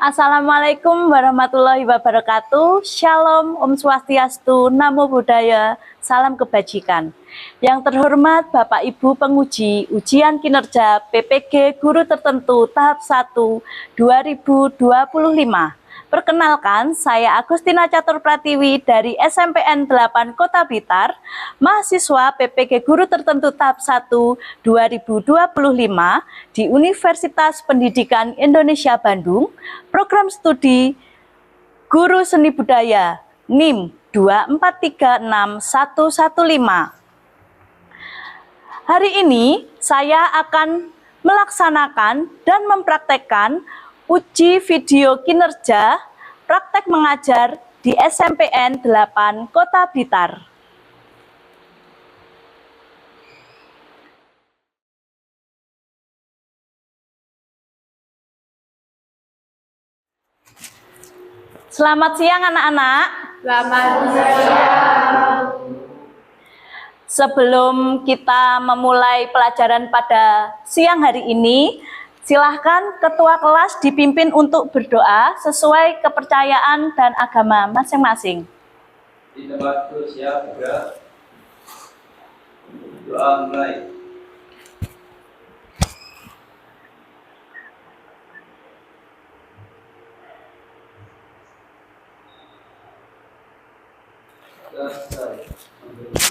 Assalamualaikum warahmatullahi wabarakatuh. Shalom, Om Swastiastu, Namo Buddhaya, salam kebajikan. Yang terhormat Bapak Ibu penguji ujian kinerja PPG Guru Tertentu tahap 1 2025. Perkenalkan, saya Agustina Catur Pratiwi dari SMPN 8 Kota Blitar, mahasiswa PPG Guru Tertentu tahap 1 2025 di Universitas Pendidikan Indonesia Bandung, program studi Guru Seni Budaya NIM 2436115. Hari ini saya akan melaksanakan dan mempraktekkan uji video kinerja praktek mengajar di SMPN 8 Kota Blitar. Selamat siang anak-anak. Selamat siang. Sebelum kita memulai pelajaran pada siang hari ini, silahkan ketua kelas dipimpin untuk berdoa sesuai kepercayaan dan agama masing-masing. Di tempat siap juga. Doa mulai.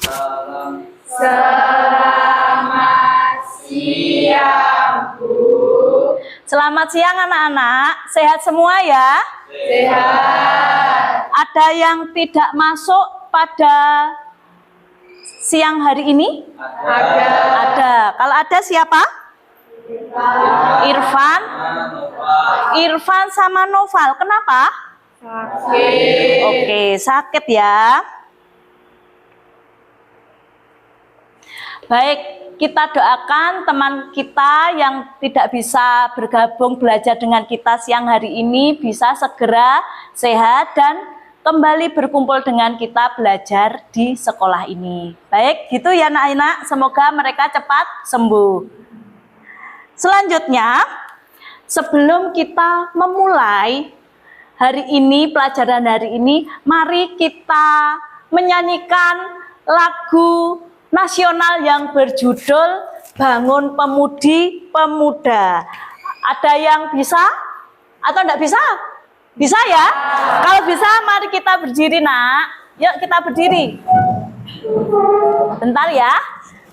Salam. Selamat siang, Bu. Selamat siang anak-anak, sehat semua ya? Sehat. Ada yang tidak masuk pada siang hari ini? Ada. Kalau ada siapa? Irfan. Irfan sama Noval. Kenapa? Sakit. Oke, sakit ya. Baik, kita doakan teman kita yang tidak bisa bergabung belajar dengan kita siang hari ini bisa segera sehat dan kembali berkumpul dengan kita belajar di sekolah ini. Baik, gitu ya anak-anak. Semoga mereka cepat sembuh. Selanjutnya, sebelum kita memulai hari ini, pelajaran hari ini, mari kita menyanyikan lagu nasional yang berjudul Bangun Pemudi Pemuda. Ada yang bisa atau enggak bisa? Bisa ya? Kalau bisa mari kita berdiri nak. Yuk kita berdiri. Bentar ya.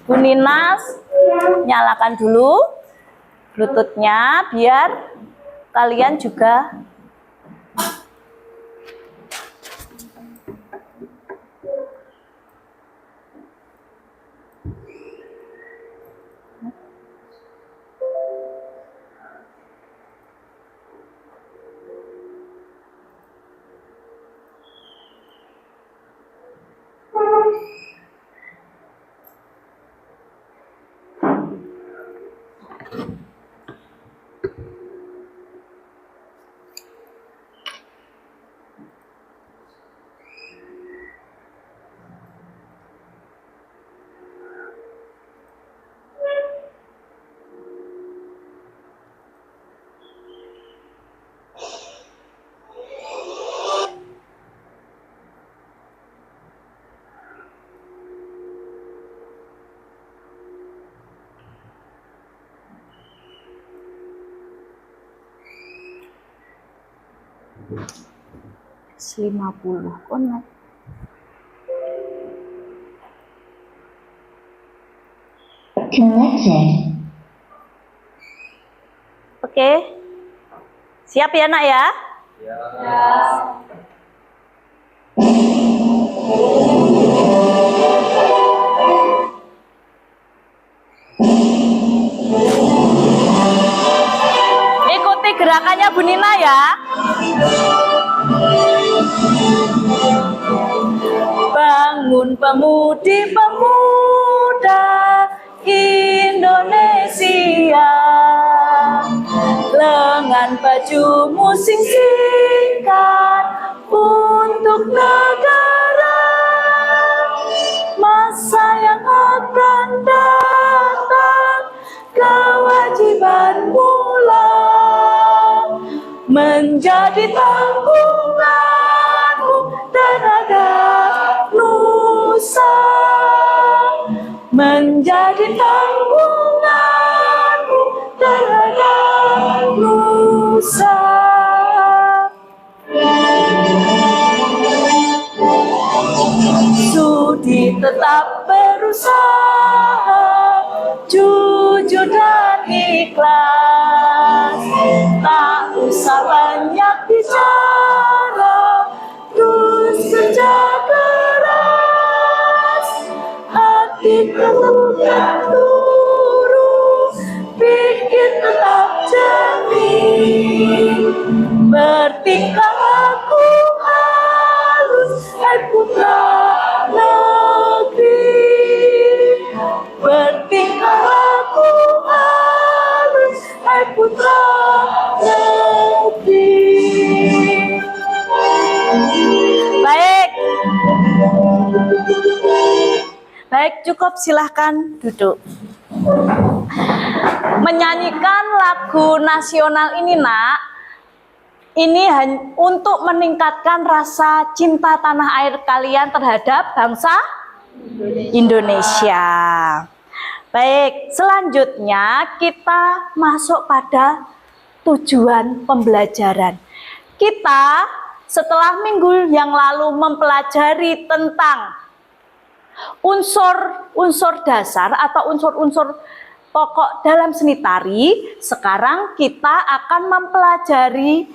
Bu Ninas nyalakan dulu Bluetooth-nya biar kalian juga S50 connect. Connected. Oke. Siap ya nak ya? Ikuti gerakannya Bu Nina ya. Bangun pemudi pemuda Indonesia, lengan bajumu sing-singkan untuk negara, masa yang akan datang kewajiban mula menjadi tanggunganmu terhadap nusa, menjadi tanggunganmu terhadap nusa. Sudi tetap berusaha, jujur dan ikhlas, tak usah banyak bicara, terus kerja keras, hati tetap lurus, pikir tetap jernih, bertingkah laku halus, hai putra negeri, bertingkah laku halus, hai putra negeri. Baik, cukup, silahkan duduk. Menyanyikan lagu nasional ini, Nak, ini untuk meningkatkan rasa cinta tanah air kalian terhadap bangsa Indonesia. Baik, selanjutnya kita masuk pada tujuan pembelajaran. Kita setelah minggu yang lalu mempelajari tentang unsur-unsur dasar atau unsur-unsur pokok dalam seni tari, sekarang kita akan mempelajari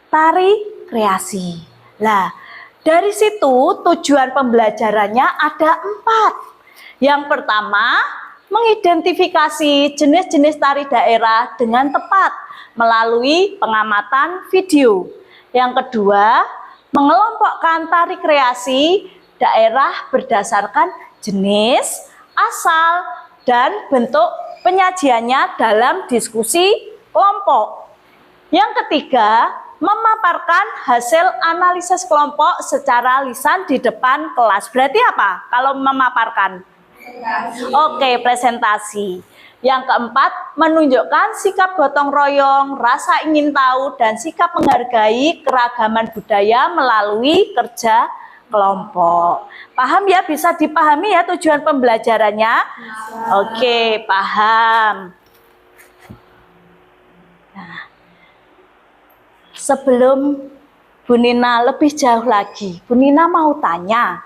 tari kreasi. Nah, dari situ tujuan pembelajarannya ada 4. Yang pertama, mengidentifikasi jenis-jenis tari daerah dengan tepat melalui pengamatan video. Yang kedua, mengelompokkan tari kreasi daerah berdasarkan jenis, asal, dan bentuk penyajiannya dalam diskusi kelompok. Yang ketiga, memaparkan hasil analisis kelompok secara lisan di depan kelas. Berarti apa kalau memaparkan? Oke, presentasi. Yang keempat, menunjukkan sikap gotong royong, rasa ingin tahu, dan sikap menghargai keragaman budaya melalui kerja kelompok. Paham ya? Bisa dipahami ya tujuan pembelajarannya? Oke, paham. Nah, sebelum Bu Nina lebih jauh lagi, Bu Nina mau tanya,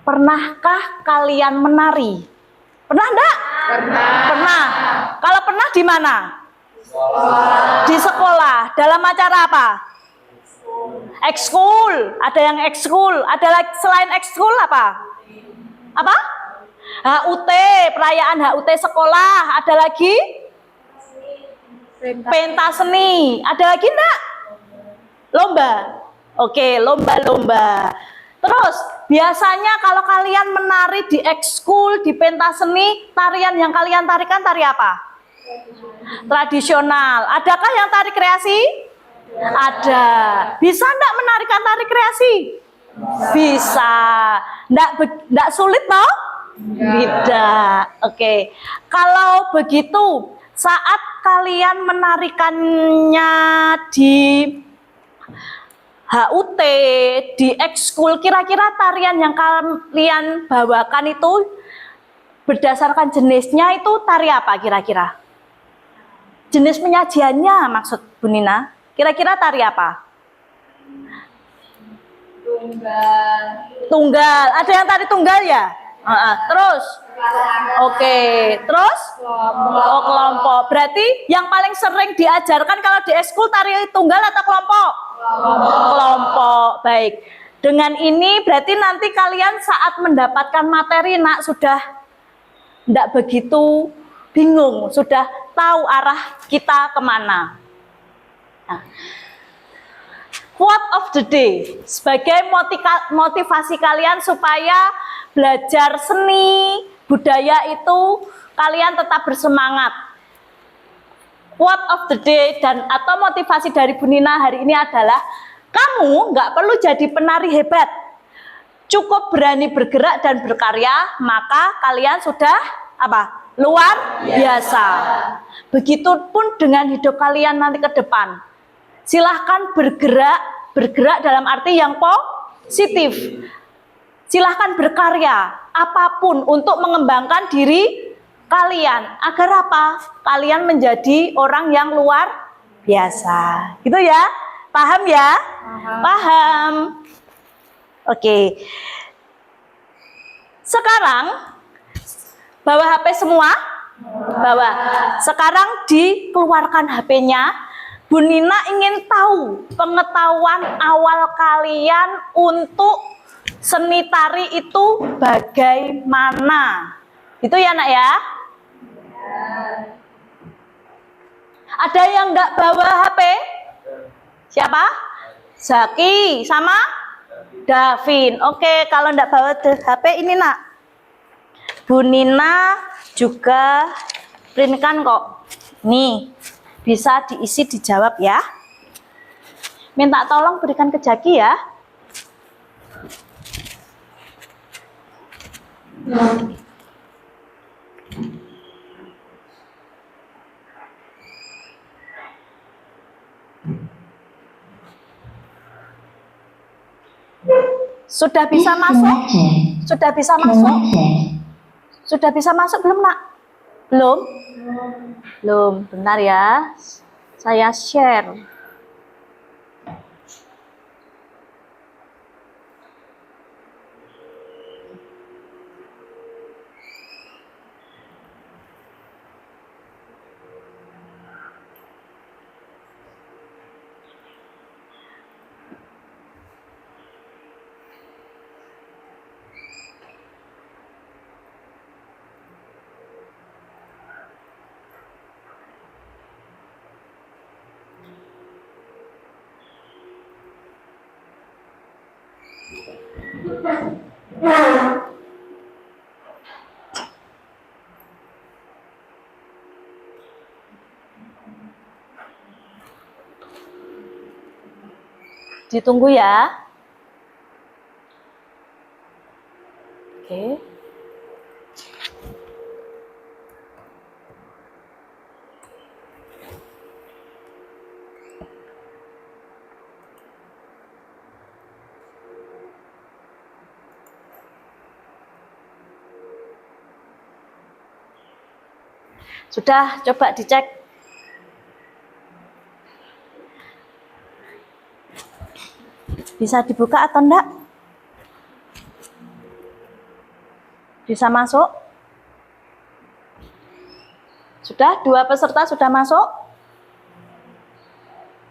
pernahkah kalian menari? Pernah enggak? Pernah. Kalau pernah di mana? Di sekolah. Dalam acara apa? Ekskul. Ada yang ekskul. Ada lagi selain ekskul apa? Apa? HUT, perayaan HUT sekolah. Ada lagi? Pentas seni. Ada lagi enggak? Lomba. Oke, lomba-lomba. Terus, biasanya kalau kalian menari di ekskul, di pentas seni, tarian yang kalian tarikan tari apa? Tradisional. Adakah yang tari kreasi? Ada. Bisa enggak menarikan tari kreasi? Bisa. Enggak sulit toh? Tidak. Oke. Kalau begitu, saat kalian menarikannya di HUT, di ekskul, kira-kira tarian yang kalian bawakan itu berdasarkan jenisnya itu tari apa kira-kira? Jenis penyajiannya maksud Bu Nina, kira-kira tari apa? Tunggal. Ada yang tari tunggal ya? Terus? Oke. Terus? Kelompok. Berarti yang paling sering diajarkan kalau di ekskul tari tunggal atau kelompok? Kelompok. Baik. Dengan ini berarti nanti kalian saat mendapatkan materi nak sudah tidak begitu bingung, sudah tahu arah kita kemana. Nah, quote of the day sebagai motivasi kalian supaya belajar seni budaya itu kalian tetap bersemangat. Quote of the day dan atau motivasi dari Bu Nina hari ini adalah kamu nggak perlu jadi penari hebat, cukup berani bergerak dan berkarya, maka kalian sudah apa? Luar biasa. Begitupun dengan hidup kalian nanti ke depan. Silahkan bergerak dalam arti yang positif. Silahkan berkarya apapun untuk mengembangkan diri kalian. Agar apa? Kalian menjadi orang yang luar biasa. Gitu ya? Paham ya? Paham. Oke. Sekarang bawa HP semua? Bawa. Sekarang dikeluarkan HP-nya. Bu Nina ingin tahu pengetahuan awal kalian untuk seni tari itu bagaimana? Itu ya nak ya? Ada yang nggak bawa HP? Siapa? Zaki sama Davin. Oke, kalau nggak bawa HP ini nak, Bu Nina juga printkan kok. Nih, bisa diisi dijawab ya. Minta tolong berikan ke Jaki ya. Sudah bisa masuk? Sudah bisa masuk? Sudah bisa masuk belum nak? Belum? Belum, bentar ya. Saya share. Ditunggu ya. Oke. Sudah, coba dicek. Bisa dibuka atau enggak? Bisa masuk? Sudah, 2 peserta sudah masuk?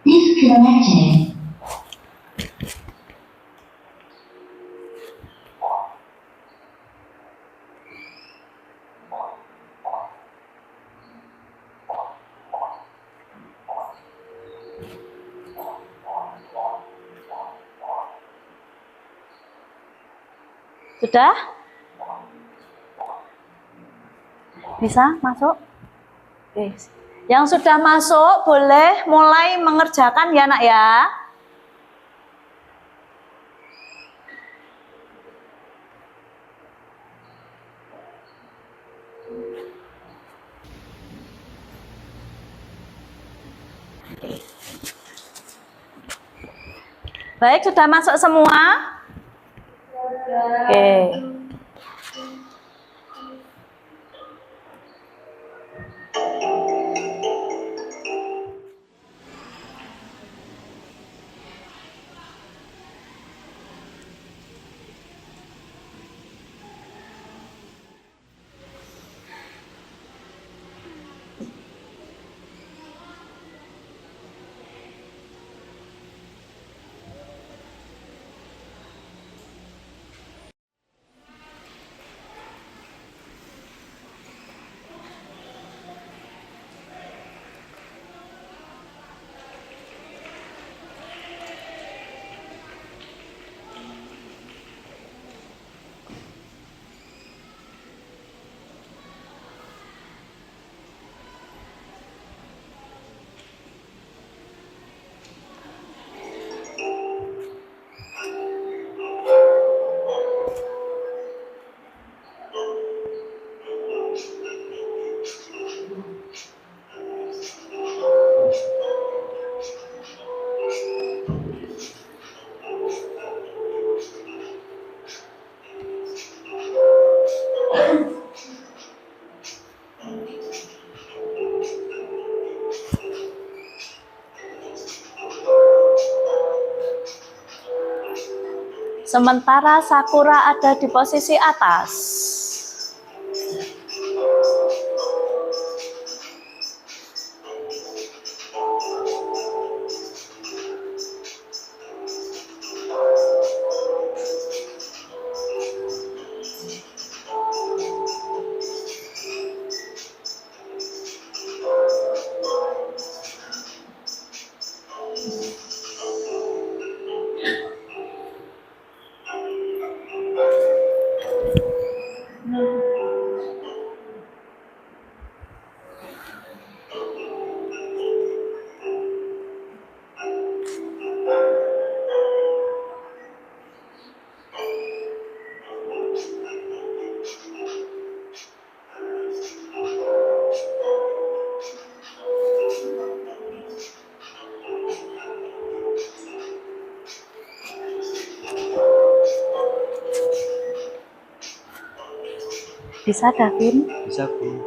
Disconnected. Sudah? Bisa masuk? Oke. Yang sudah masuk boleh mulai mengerjakan ya nak ya. Baik, sudah masuk semua? Oke. sementara Sakura ada di posisi atas. Bisa, Davin? Bisa, Bu.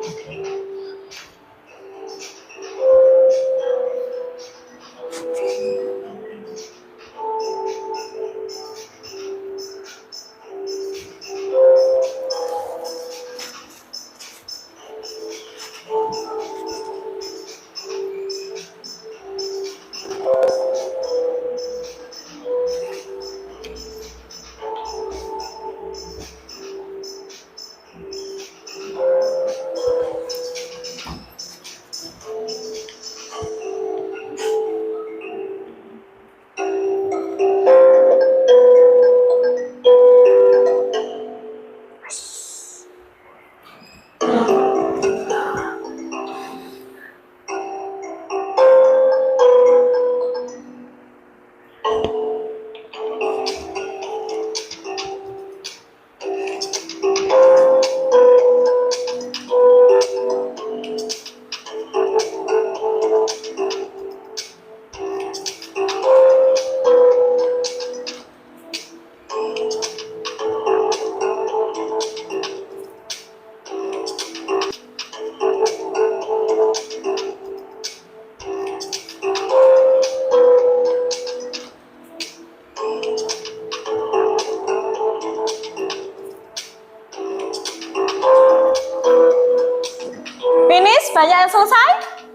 Finish? Banyak yang selesai?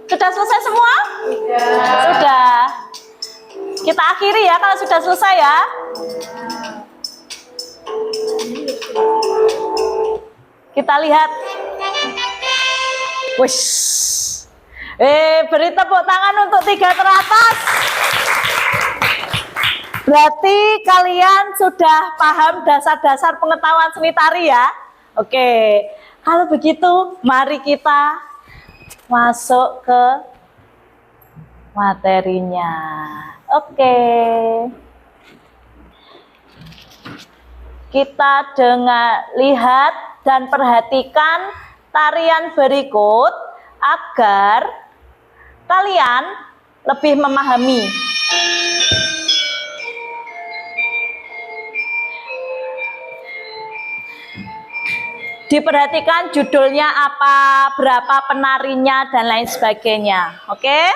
Sudah selesai semua? Sudah. Kita akhiri ya kalau sudah selesai ya. Kita lihat. Wish. Beri tepuk tangan untuk 3 teratas. Berarti kalian sudah paham dasar-dasar pengetahuan seni tari ya? Oke. Kalau begitu, mari kita masuk ke materinya. Oke. Kita lihat dan perhatikan tarian berikut agar kalian lebih memahami. Diperhatikan judulnya apa, berapa penarinya, dan lain sebagainya. Oke?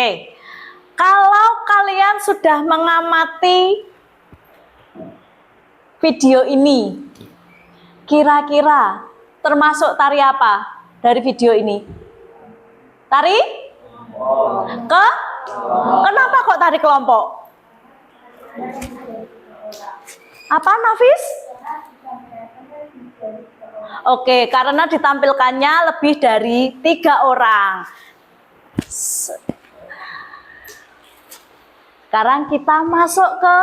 Oke. Kalau kalian sudah mengamati video ini, kira-kira termasuk tari apa dari video ini? Tari? Kenapa kok tari kelompok? Apa, Nafis? Oke, karena ditampilkannya lebih dari 3 orang. Sekarang kita masuk ke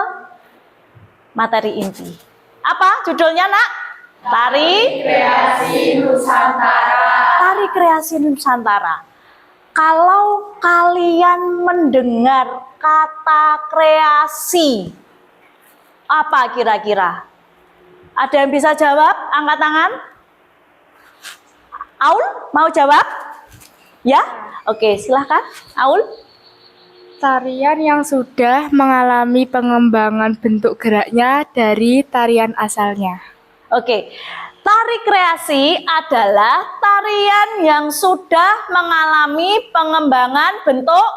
materi inti. Apa judulnya, Nak? Tari Kreasi Nusantara. Tari kreasi Nusantara. Kalau kalian mendengar kata kreasi, apa kira-kira? Ada yang bisa jawab? Angkat tangan. Aul, mau jawab? Ya? Oke, silahkan. Aul. Tarian yang sudah mengalami pengembangan bentuk geraknya dari tarian asalnya. Oke. Tari kreasi adalah tarian yang sudah mengalami pengembangan bentuk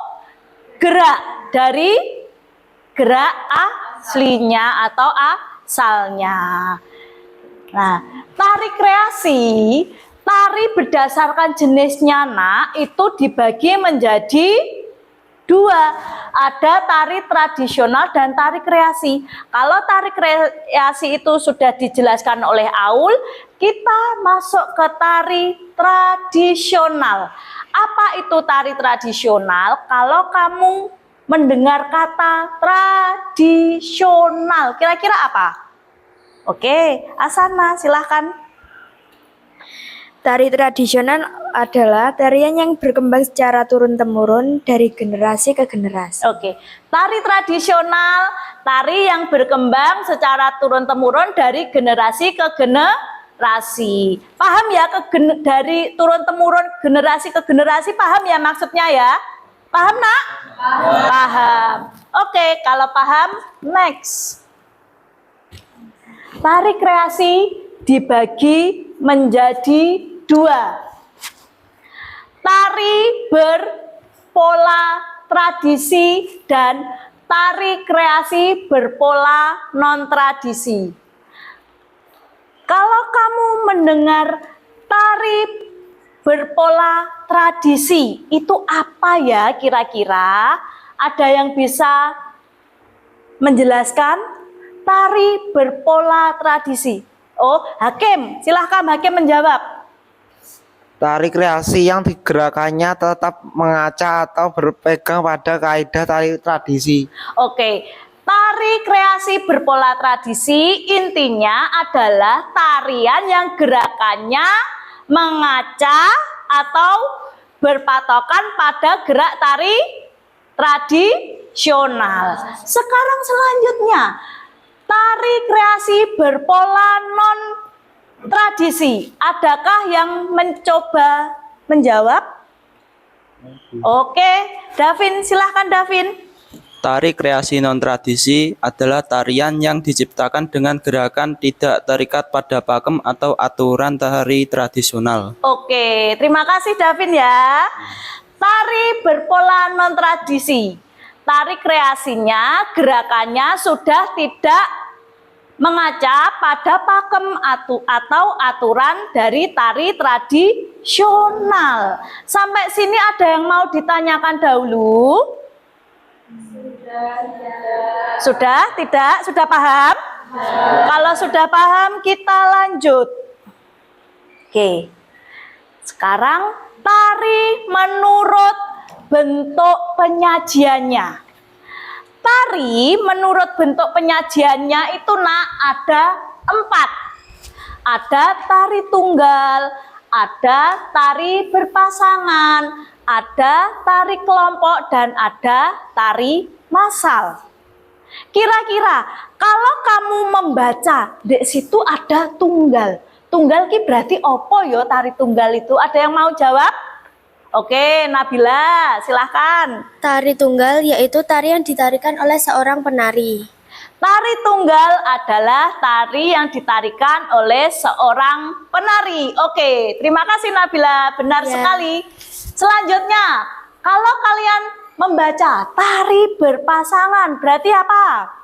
gerak dari gerak aslinya atau asalnya. Nah, tari kreasi, tari berdasarkan jenisnya, Nak, itu dibagi menjadi 2. Ada tari tradisional dan tari kreasi. Kalau tari kreasi itu sudah dijelaskan oleh Aul, kita masuk ke tari tradisional. Apa itu tari tradisional? Kalau kamu mendengar kata tradisional, kira-kira apa? Oke, Asana, silahkan. Tari tradisional adalah tarian yang berkembang secara turun-temurun dari generasi ke generasi. Oke, tari tradisional, tari yang berkembang secara turun-temurun dari generasi ke generasi. Paham ya, dari turun-temurun generasi ke generasi, paham ya maksudnya ya? Paham, Nak? Paham. Oke, kalau paham, next. Tari kreasi dibagi menjadi 2. Tari berpola tradisi dan tari kreasi berpola non-tradisi. Kalau kamu mendengar tari berpola tradisi, itu apa ya kira-kira? Ada yang bisa menjelaskan? Tari berpola tradisi. Oh, Hakim, silahkan Hakim menjawab. Tari kreasi yang digerakannya tetap mengaca atau berpegang pada kaidah tari tradisi. Oke, tari kreasi berpola tradisi intinya adalah tarian yang gerakannya mengaca atau berpatokan pada gerak tari tradisional. Sekarang selanjutnya, tari kreasi berpola non tradisi, adakah yang mencoba menjawab? Oke, Davin, silahkan Davin. Tari kreasi non-tradisi adalah tarian yang diciptakan dengan gerakan tidak terikat pada pakem atau aturan tari tradisional. Oke, terima kasih Davin ya. Tari berpola non-tradisi, tari kreasinya, gerakannya sudah tidak mengaca pada pakem atau aturan dari tari tradisional. Sampai sini ada yang mau ditanyakan dahulu? Sudah? Tidak? Sudah paham? Kalau sudah paham, kita lanjut. Oke. Sekarang tari menurut bentuk penyajiannya. Tari menurut bentuk penyajiannya itu, Nak, ada 4. Ada tari tunggal, ada tari berpasangan, ada tari kelompok, dan ada tari massal. Kira-kira kalau kamu membaca di situ ada tunggal. Tunggal ki berarti opo yo tari tunggal itu? Ada yang mau jawab? Oke, Nabila, silahkan. Tari tunggal yaitu tari yang ditarikan oleh seorang penari. Tari tunggal adalah tari yang ditarikan oleh seorang penari. Oke, terima kasih Nabila, benar sekali. Selanjutnya, kalau kalian membaca tari berpasangan. Berarti apa?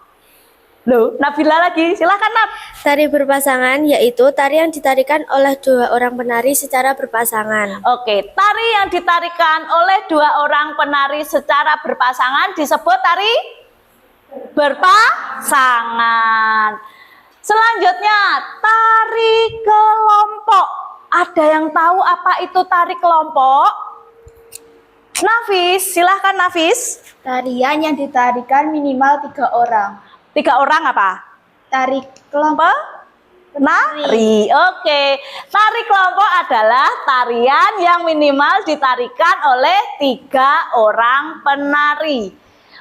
Loh, Nabila lagi. Silahkan, Nab. Tari berpasangan yaitu tari yang ditarikan oleh dua orang penari secara berpasangan. Oke, tari yang ditarikan oleh dua orang penari secara berpasangan disebut tari berpasangan. Selanjutnya, tari kelompok. Ada yang tahu apa itu tari kelompok? Nafis, silahkan Nafis. Tarian yang ditarikan minimal 3 orang. 3 orang apa? Tari kelompok. Nari. Oke. Tari kelompok adalah tarian yang minimal ditarikan oleh 3 orang penari.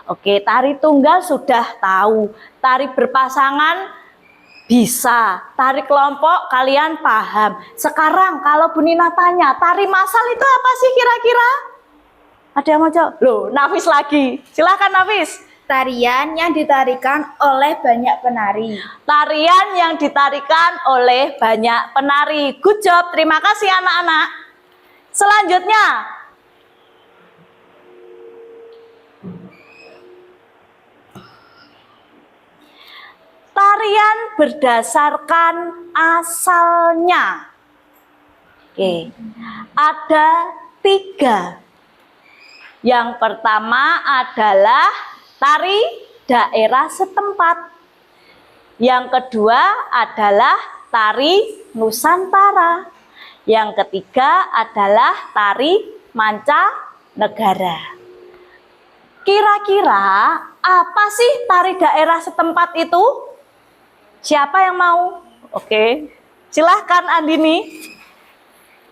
Oke, tari tunggal sudah tahu. Tari berpasangan bisa. Tari kelompok kalian paham. Sekarang kalau Bu Nina tanya, tari masal itu apa sih kira-kira? Ada yang mau jawab? Loh, Nafis lagi. Silahkan Nafis. Tarian yang ditarikan oleh banyak penari. Tarian yang ditarikan oleh banyak penari. Good job, terima kasih anak-anak. Selanjutnya, tarian berdasarkan asalnya. Oke, ada 3. Yang pertama adalah tari daerah setempat. Yang kedua adalah tari Nusantara. Yang ketiga adalah tari mancanegara. Kira-kira apa sih tari daerah setempat itu? Siapa yang mau? Oke, silahkan Andini.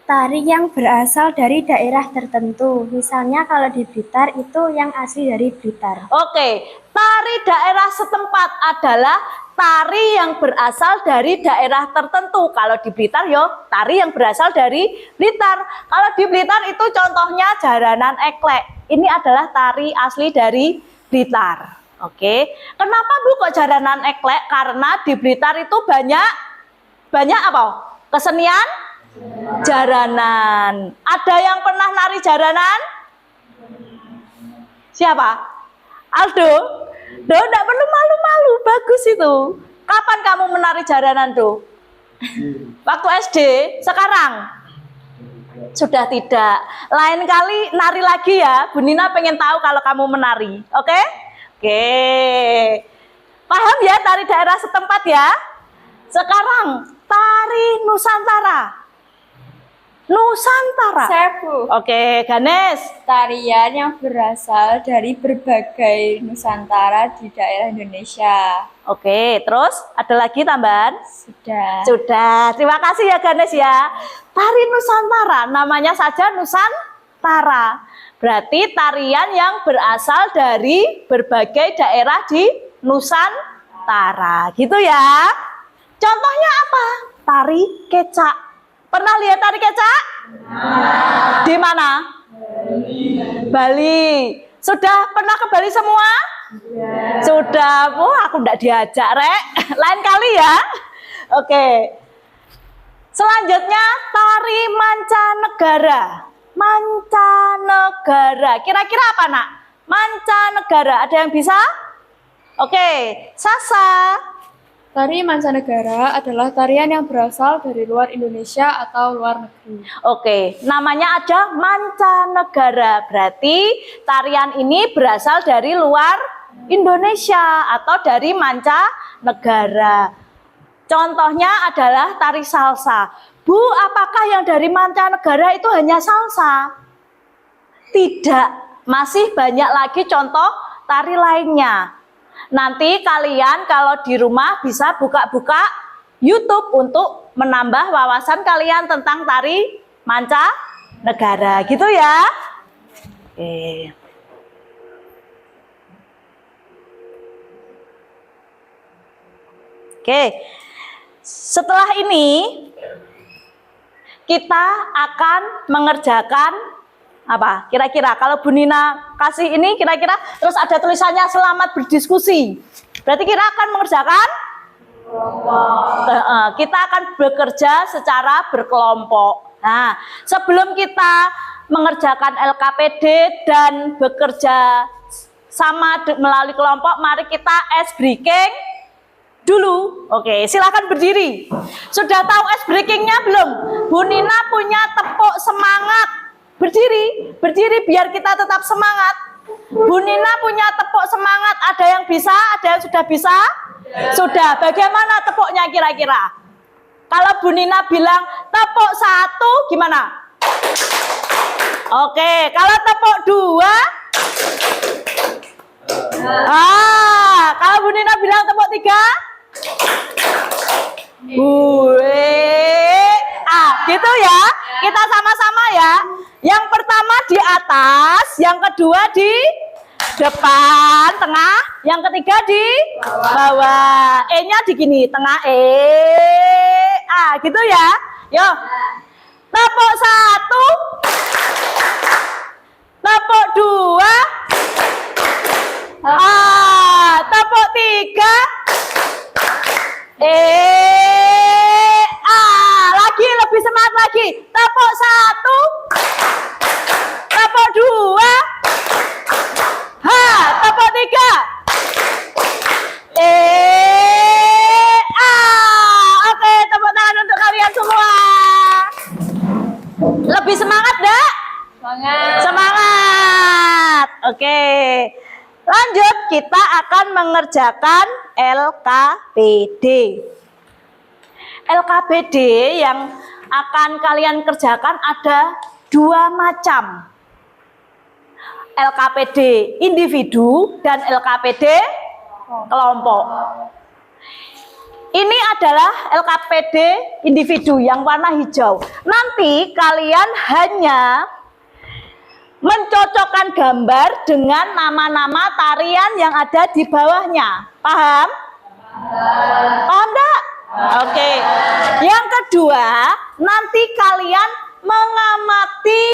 Tari yang berasal dari daerah tertentu. Misalnya kalau di Blitar itu yang asli dari Blitar. Oke, tari daerah setempat adalah tari yang berasal dari daerah tertentu. Kalau di Blitar yo, tari yang berasal dari Blitar. Kalau di Blitar itu contohnya jaranan eklek. Ini adalah tari asli dari Blitar. Oke, kenapa Bu kok jaranan eklek? Karena di Blitar itu banyak apa? Kesenian jaranan. Ada yang pernah nari jaranan? Siapa? Aldo? Do, enggak perlu malu-malu, bagus itu. Kapan kamu menari jaranan, Do? Waktu SD? Sekarang? Sudah tidak. Lain kali nari lagi ya. Bu Nina pengen tahu kalau kamu menari. Oke? Oke. Paham ya tari daerah setempat ya? Sekarang tari Nusantara. Nusantara. Sepu. Oke, Ganes. Tarian yang berasal dari berbagai Nusantara di daerah Indonesia. Oke, terus ada lagi tambahan? Sudah. Sudah. Terima kasih ya Ganes ya. Tari Nusantara, namanya saja Nusantara. Berarti tarian yang berasal dari berbagai daerah di Nusantara. Gitu ya. Contohnya apa? Tari kecak. Pernah lihat tari kecak? Di mana? Bali. Sudah pernah ke Bali semua? Sudah. Aku enggak diajak, Rek. Lain kali ya. Oke. Selanjutnya tari mancanegara. Mancanegara. Kira-kira apa, Nak? Mancanegara. Ada yang bisa? Oke. Sasa. Tari mancanegara adalah tarian yang berasal dari luar Indonesia atau luar negeri. Oke, namanya aja mancanegara. Berarti tarian ini berasal dari luar Indonesia atau dari mancanegara. Contohnya adalah tari salsa. Bu, apakah yang dari mancanegara itu hanya salsa? Tidak, masih banyak lagi contoh tari lainnya. Nanti kalian kalau di rumah bisa buka-buka YouTube untuk menambah wawasan kalian tentang tari mancanegara, gitu ya. Oke. Setelah ini kita akan mengerjakan apa? Kira-kira kalau Bu Nina kasih ini kira-kira terus ada tulisannya selamat berdiskusi. Berarti kita akan mengerjakan kita akan bekerja secara berkelompok. Nah, sebelum kita mengerjakan LKPD dan bekerja sama melalui kelompok, mari kita ice breaking dulu. Oke, silakan berdiri. Sudah tahu ice breakingnya belum? Bu Nina punya tepuk semangat. Berdiri biar kita tetap semangat. Bu Nina punya tepuk semangat. Ada yang bisa? Ada yang sudah bisa? Sudah. Bagaimana tepuknya kira-kira? Kalau Bu Nina bilang tepuk 1, gimana? Oke, kalau tepuk 2, kalau Bu Nina bilang tepuk 3, gitu ya. Kita sama-sama ya. Yang pertama di atas, yang kedua di depan, tengah, yang ketiga di bawah. E-nya di gini, tengah gitu ya. Yo. Tepuk 1, tepuk 2, tepuk 3, lagi lebih semangat lagi. Tepuk 1, tepuk 2, tepuk 3, oke, tepuk tangan untuk kalian semua. Lebih semangat enggak? Semangat. Oke. Lanjut, kita akan mengerjakan LKPD. LKPD yang akan kalian kerjakan ada 2 macam. LKPD individu dan LKPD kelompok. Ini adalah LKPD individu yang warna hijau. Nanti kalian hanya mencocokkan gambar dengan nama-nama tarian yang ada di bawahnya. Paham? Paham enggak? Oke. Yang kedua, nanti kalian mengamati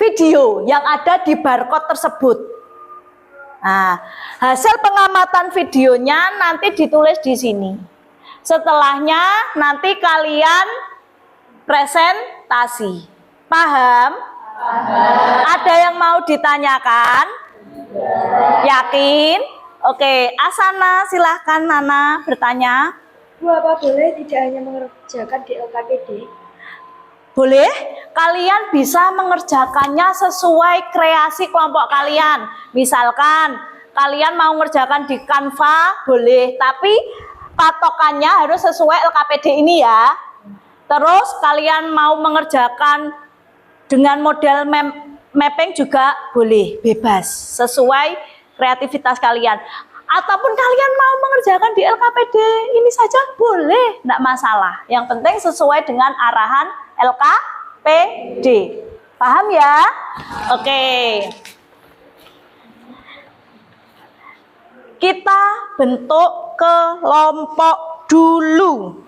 video yang ada di barcode tersebut. Nah, hasil pengamatan videonya nanti ditulis di sini. Setelahnya nanti kalian presentasi. Paham? Ada yang mau ditanyakan? Yakin? Oke, Asana silahkan Nana bertanya. Bu, apa boleh tidak hanya mengerjakan di LKPD? Boleh, kalian bisa mengerjakannya sesuai kreasi kelompok kalian. Misalkan kalian mau mengerjakan di Canva, boleh, tapi patokannya harus sesuai LKPD ini ya. Terus kalian mau mengerjakan dengan model mapping juga boleh, bebas, sesuai kreativitas kalian. Ataupun kalian mau mengerjakan di LKPD ini saja boleh, enggak masalah. Yang penting sesuai dengan arahan LKPD. Paham ya? Oke. Kita bentuk kelompok dulu.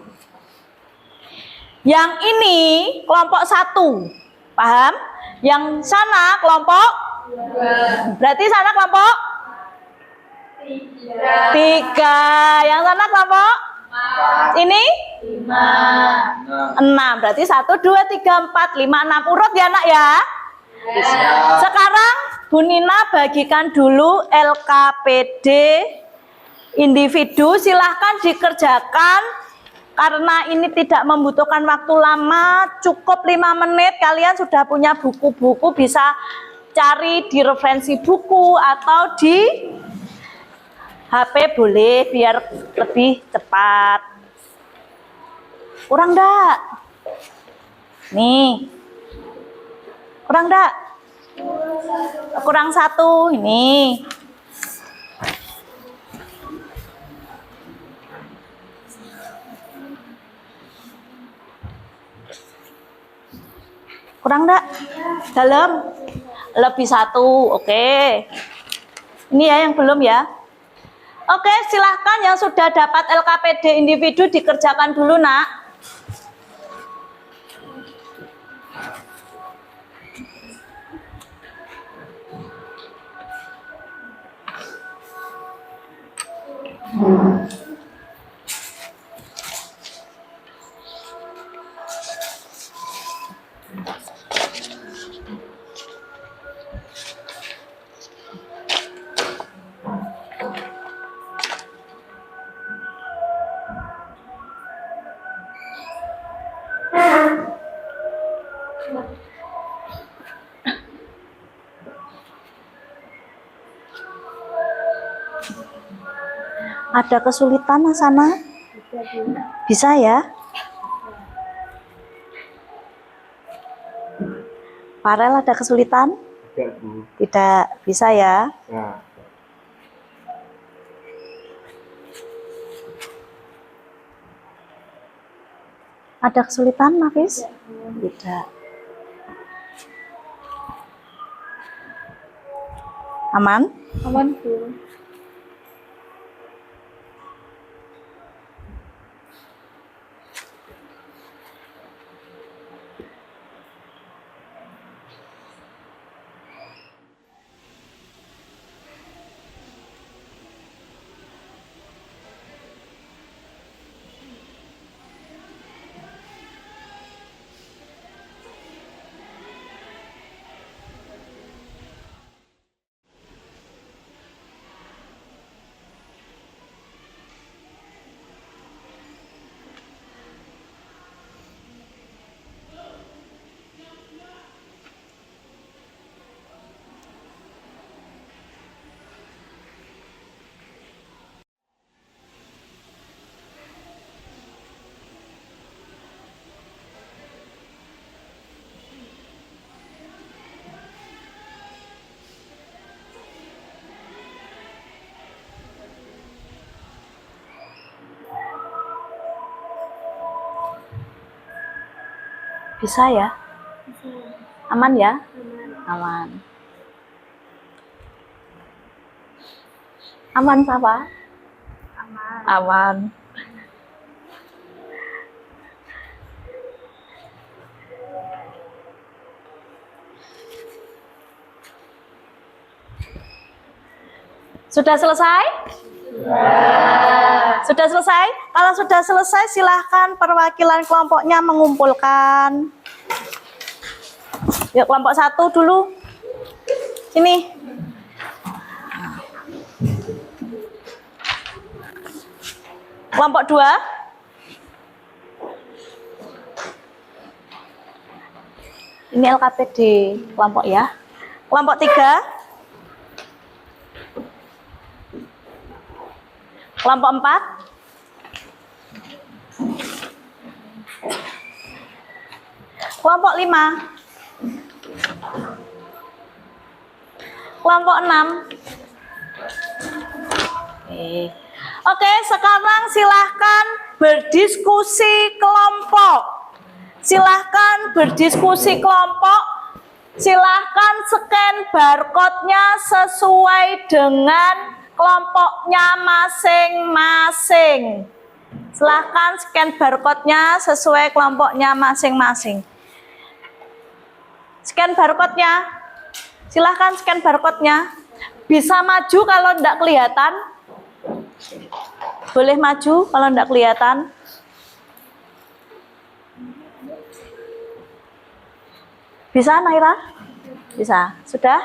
Yang ini kelompok 1. Paham? Yang sana kelompok 2. Berarti sana kelompok 3. Yang sana kelompok 4. Ini 5. Berarti 1, 2, 3, 4, 5, 6. Urut ya nak ya. Sekarang Bu Nina bagikan dulu LKPD individu. Silahkan dikerjakan. Karena ini tidak membutuhkan waktu lama, cukup 5 menit. Kalian sudah punya buku-buku, bisa cari di referensi buku atau di HP boleh, biar lebih cepat. Kurang enggak? Nih. Kurang enggak? Kurang 1, ini. Kurang enggak? Dalam? Lebih 1, oke. Ini ya yang belum ya. Oke, silahkan yang sudah dapat LKPD individu dikerjakan dulu nak. Ada kesulitan di sana? Bisa ya? Farel ada kesulitan? Tidak bisa ya? Ada kesulitan, Nafis? Tidak. Aman? Aman, Bu. Bisa ya? Aman ya? Aman. Aman, Papa? Aman. Sudah selesai? Sudah selesai? Kalau sudah selesai, silahkan perwakilan kelompoknya mengumpulkan. Yuk, kelompok 1 dulu. Sini. Kelompok 2. Ini LKPD kelompok ya. Kelompok 3. Kelompok 4. Kelompok 5. Kelompok 6. Oke, sekarang silahkan berdiskusi kelompok. Silahkan berdiskusi kelompok. Silahkan scan barcode-nya sesuai dengan kelompoknya masing-masing. Silahkan scan barcode-nya sesuai kelompoknya masing-masing. Scan barcode-nya. Silahkan scan barcode-nya. Bisa maju kalau tidak kelihatan. Boleh maju kalau tidak kelihatan. Bisa, Naira? Bisa. Sudah?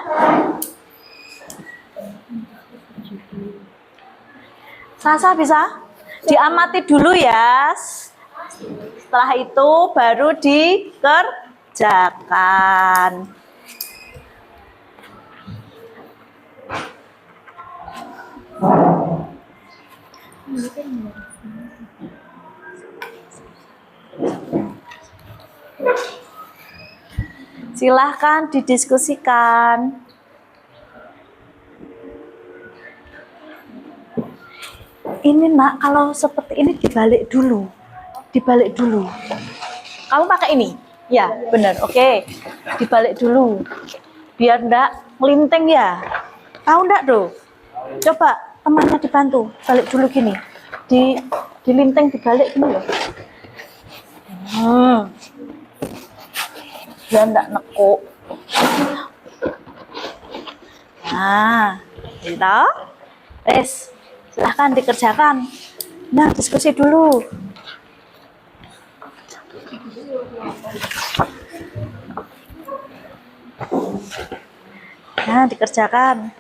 Sasa bisa? Diamati dulu ya. Setelah itu baru dikerjakan. Silahkan didiskusikan. Ini nak, kalau seperti ini dibalik dulu. Dibalik dulu. Kamu pakai ini? Ya, benar. Oke. Dibalik dulu. Biar enggak melinting ya. Tahu enggak tuh? Coba temannya dibantu. Balik dulu gini. Dilinting dibalik gini loh. Biar enggak nekuk. Nah, gitu. Silahkan dikerjakan. Nah, diskusi dulu. Nah, dikerjakan.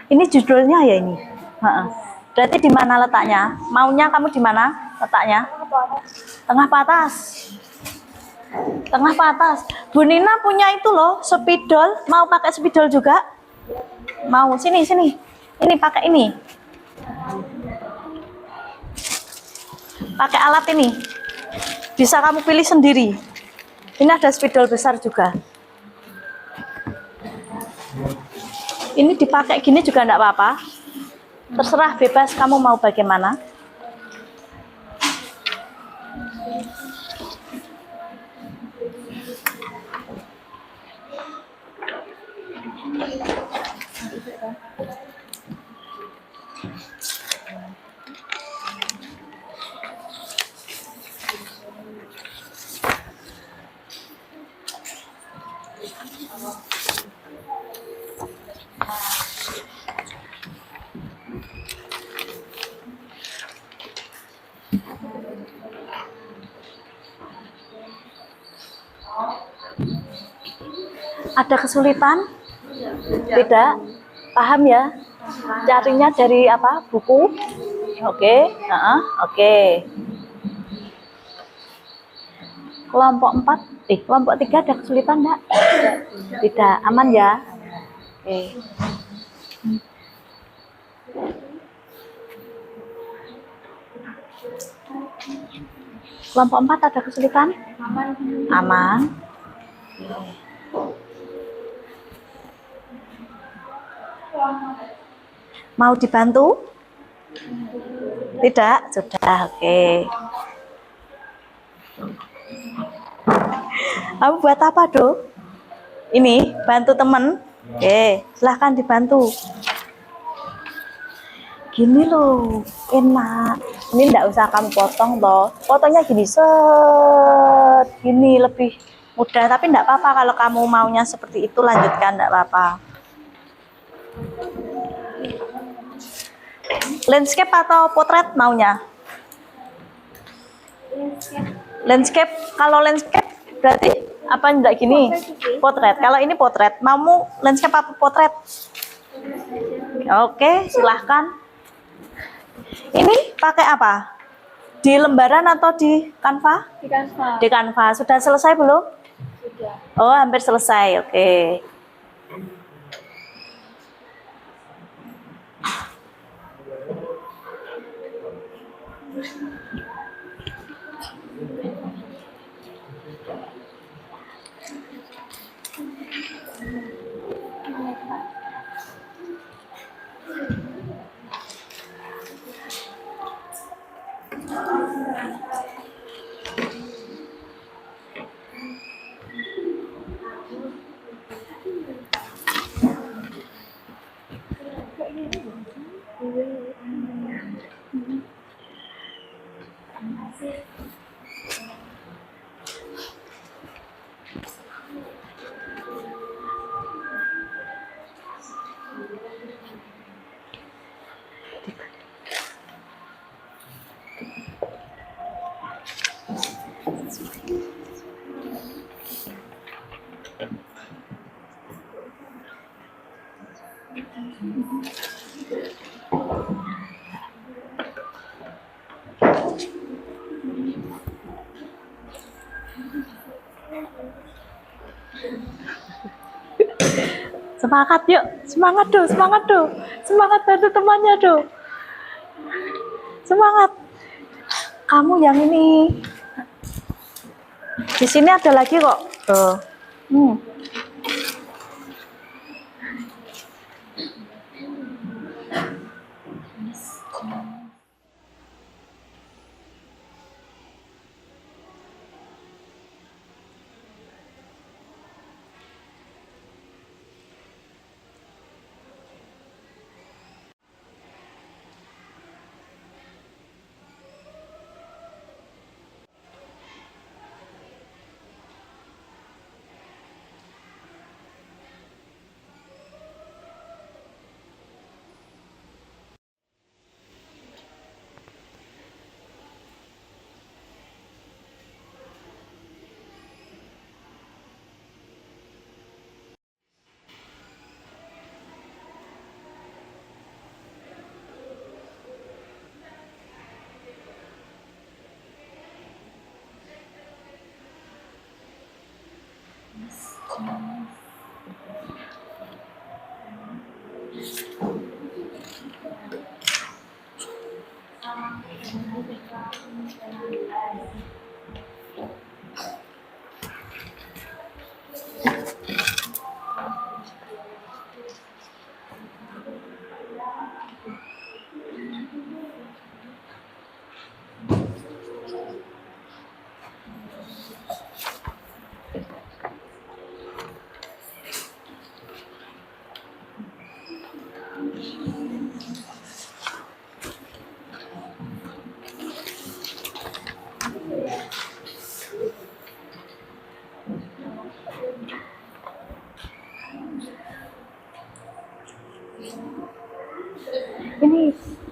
Ini judulnya ya ini. Berarti di mana letaknya? Maunya kamu di mana letaknya? Tengah ke atas. Tengah ke atas. Bu Nina punya itu loh, spidol. Mau pakai spidol juga? Mau. Sini, sini. Ini pakai ini. Pakai alat ini. Bisa kamu pilih sendiri. Ini ada spidol besar juga. Ini dipakai gini juga enggak apa-apa. Terserah, bebas kamu mau bagaimana. Ada kesulitan? Tidak? Paham ya? Carinya dari apa? Buku? Oke. Oke. Kelompok 4, kelompok 3 ada kesulitan enggak? Tidak. Aman ya? Oke. Kelompok 4 ada kesulitan? Aman. Aman. Mau dibantu? Tidak? Sudah, oke. Kamu buat apa, Do? Ini, bantu temen? Oke, silahkan dibantu. Gini loh, enak. Ini enggak usah kamu potong toh. Potongnya gini, set. Gini lebih mudah, tapi enggak apa-apa kalau kamu maunya seperti itu, lanjutkan, enggak apa-apa. Landscape atau potret maunya? Landscape. Kalau landscape berarti apa enggak gini? Potret. Kalau ini potret, mau landscape apa potret? Oke, silahkan. Ini pakai apa? Di lembaran atau di Canva? Di Canva. Di Canva. Sudah selesai belum? Sudah. Oh, hampir selesai. Oke. Semangat yuk, semangat Do, semangat Do, semangat bantu temannya Do, semangat. Kamu yang ini, di sini ada lagi kok. Tuh.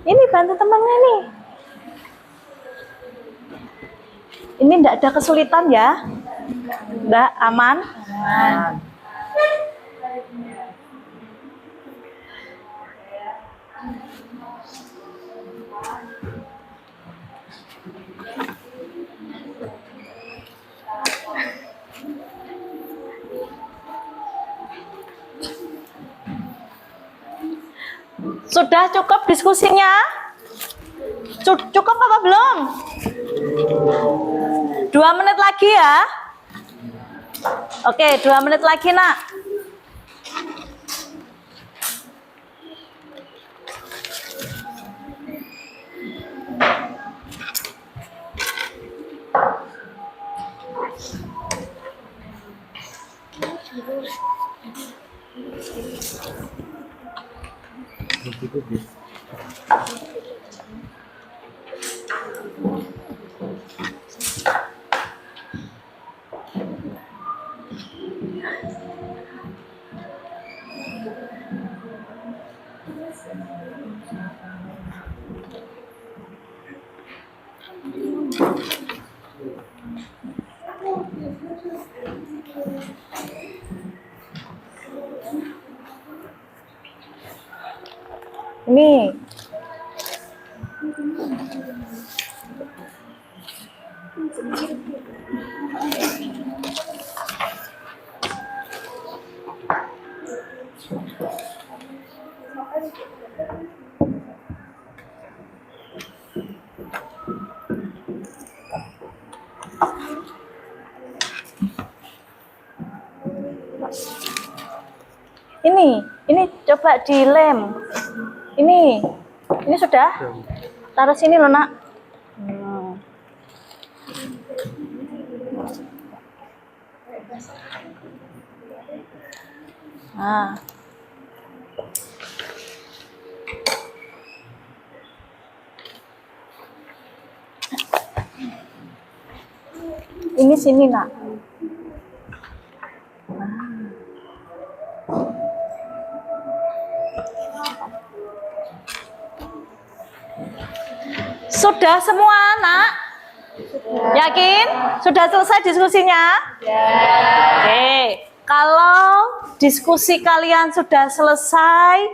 Ini bantu temannya nih. Ini enggak ada kesulitan ya? Enggak, aman? Aman. Sudah cukup diskusinya? Cukup apa belum? 2 menit lagi ya. Oke, 2 menit lagi nak. Ini ini coba dilem. Ini sudah. Taruh sini loh nak. Nah. Ini sini nak. Sudah semua nak? Yakin? Sudah selesai diskusinya? Oke. Kalau diskusi kalian sudah selesai,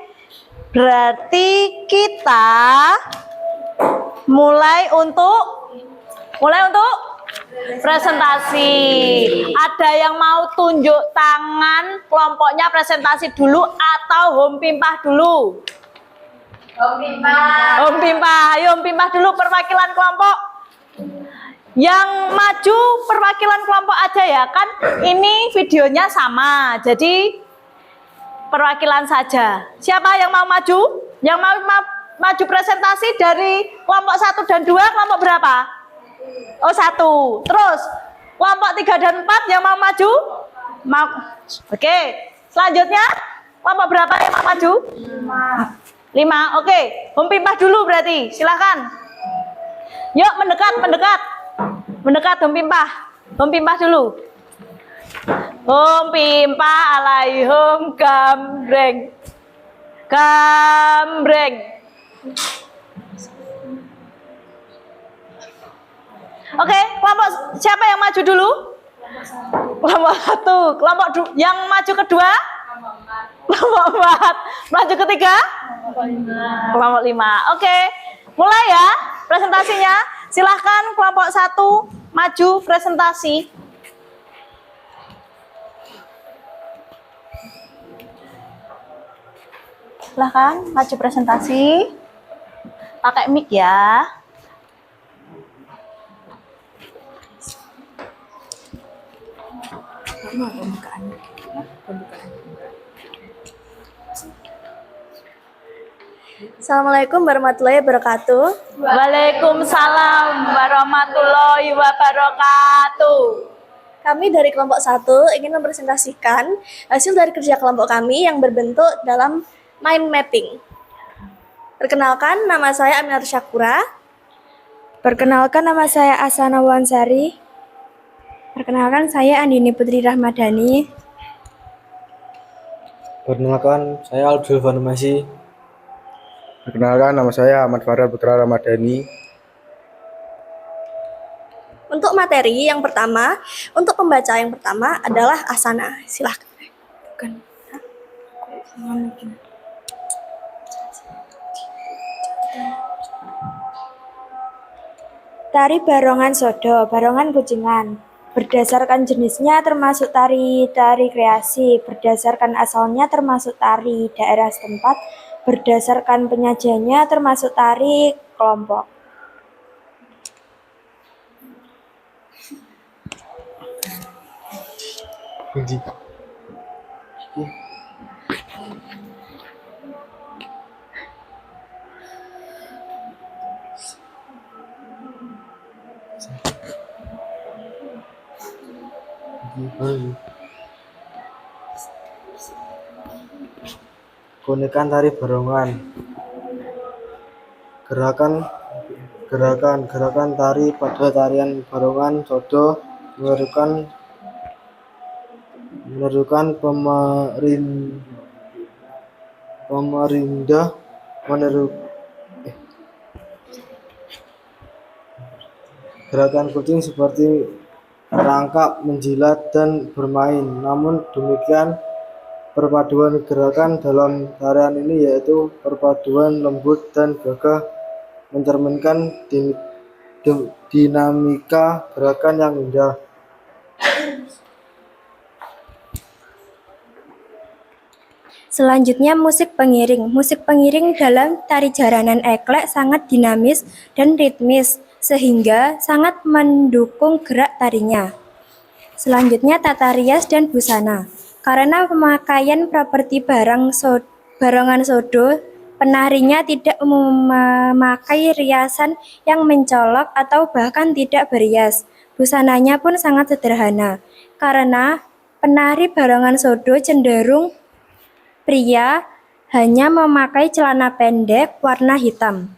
berarti kita mulai untuk presentasi. Ada yang mau tunjuk tangan kelompoknya presentasi dulu atau home pimpah dulu? Home pimpah. Ayo home pimpah dulu perwakilan kelompok. Yang maju perwakilan kelompok aja ya, kan ini videonya sama, jadi perwakilan saja. Siapa yang mau maju? Yang mau maju presentasi dari kelompok 1 dan 2, kelompok berapa? Oh 1. Terus kelompok 3 dan 4 yang mau maju? Mau. Oke. Selanjutnya kelompok berapa yang mau maju? 5. Oke. Home pimpah dulu berarti. Silakan. Yuk mendekat. Mendekat home pimpah. Home pimpah dulu. Home pimpah alaihum gambreng. Gambreng. Oke, kelompok siapa yang maju dulu? Kelompok 1. Kelompok yang maju kedua? Kelompok 4. Maju ketiga? Kelompok 5. Oke, mulai ya presentasinya. Silahkan kelompok 1 maju presentasi. Silahkan maju presentasi. Pakai mic ya. Assalamualaikum warahmatullahi wabarakatuh. Waalaikumsalam warahmatullahi wabarakatuh. Kami dari kelompok 1 ingin mempresentasikan hasil dari kerja kelompok kami yang berbentuk dalam mind mapping. Perkenalkan, nama saya Aminata Syakura. Perkenalkan, nama saya Asana Wansari. Perkenalkan, saya Andini Putri Rahmadani. Perkenalkan, saya Abdul Farmasi. Perkenalkan, nama saya Ahmad Farah Putra Ramadhani. Untuk materi yang pertama, untuk pembaca yang pertama adalah asana. Silahkan. Tari barongan sodo, barongan kucingan. Berdasarkan jenisnya termasuk tari kreasi, berdasarkan asalnya termasuk tari daerah setempat, berdasarkan penyajiannya termasuk tari kelompok. Keunikan tari barongan. Gerakan tari pada tarian barongan sodo menerukan pemerintah gerakan kucing seperti merangkak, menjilat, dan bermain. Namun demikian, perpaduan gerakan dalam tarian ini yaitu perpaduan lembut dan gagah, mencerminkan dinamika gerakan yang indah. Selanjutnya musik pengiring. Musik pengiring dalam tari jaranan eklek sangat dinamis dan ritmis sehingga sangat mendukung gerak tarinya. Selanjutnya tata rias dan busana. Karena pemakaian properti barongan sodo, penarinya tidak memakai riasan yang mencolok atau bahkan tidak berias. Busananya pun sangat sederhana. Karena penari barongan sodo cenderung pria hanya memakai celana pendek warna hitam.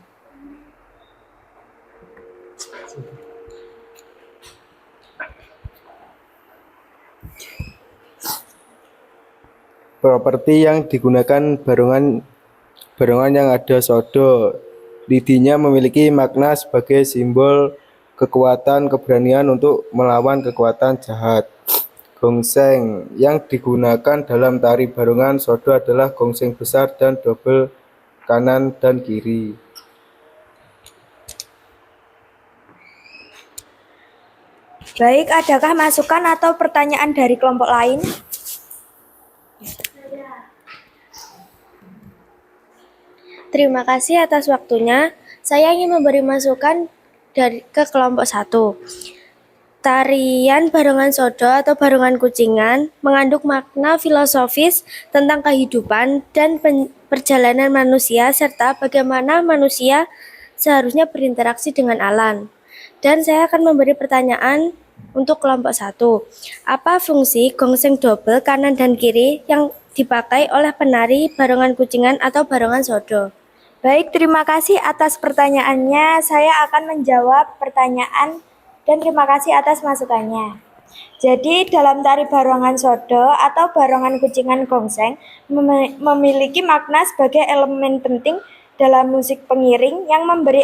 Properti yang digunakan barongan yang ada sodo. Lidinya memiliki makna sebagai simbol kekuatan, keberanian untuk melawan kekuatan jahat. Gongseng yang digunakan dalam tari barongan sodo adalah gongseng besar dan double kanan dan kiri. Baik, adakah masukan atau pertanyaan dari kelompok lain? Terima kasih atas waktunya. Saya ingin memberi masukan ke kelompok 1. Tarian barongan sodo atau barongan kucingan mengandung makna filosofis tentang kehidupan dan perjalanan manusia serta bagaimana manusia seharusnya berinteraksi dengan alam. Dan saya akan memberi pertanyaan untuk kelompok 1. Apa fungsi gongseng double kanan dan kiri yang dipakai oleh penari barongan kucingan atau barongan sodo? Baik, terima kasih atas pertanyaannya. Saya akan menjawab pertanyaan dan terima kasih atas masukannya. Jadi dalam tari barongan sodo atau barongan kucingan gongseng memiliki makna sebagai elemen penting dalam musik pengiring yang memberi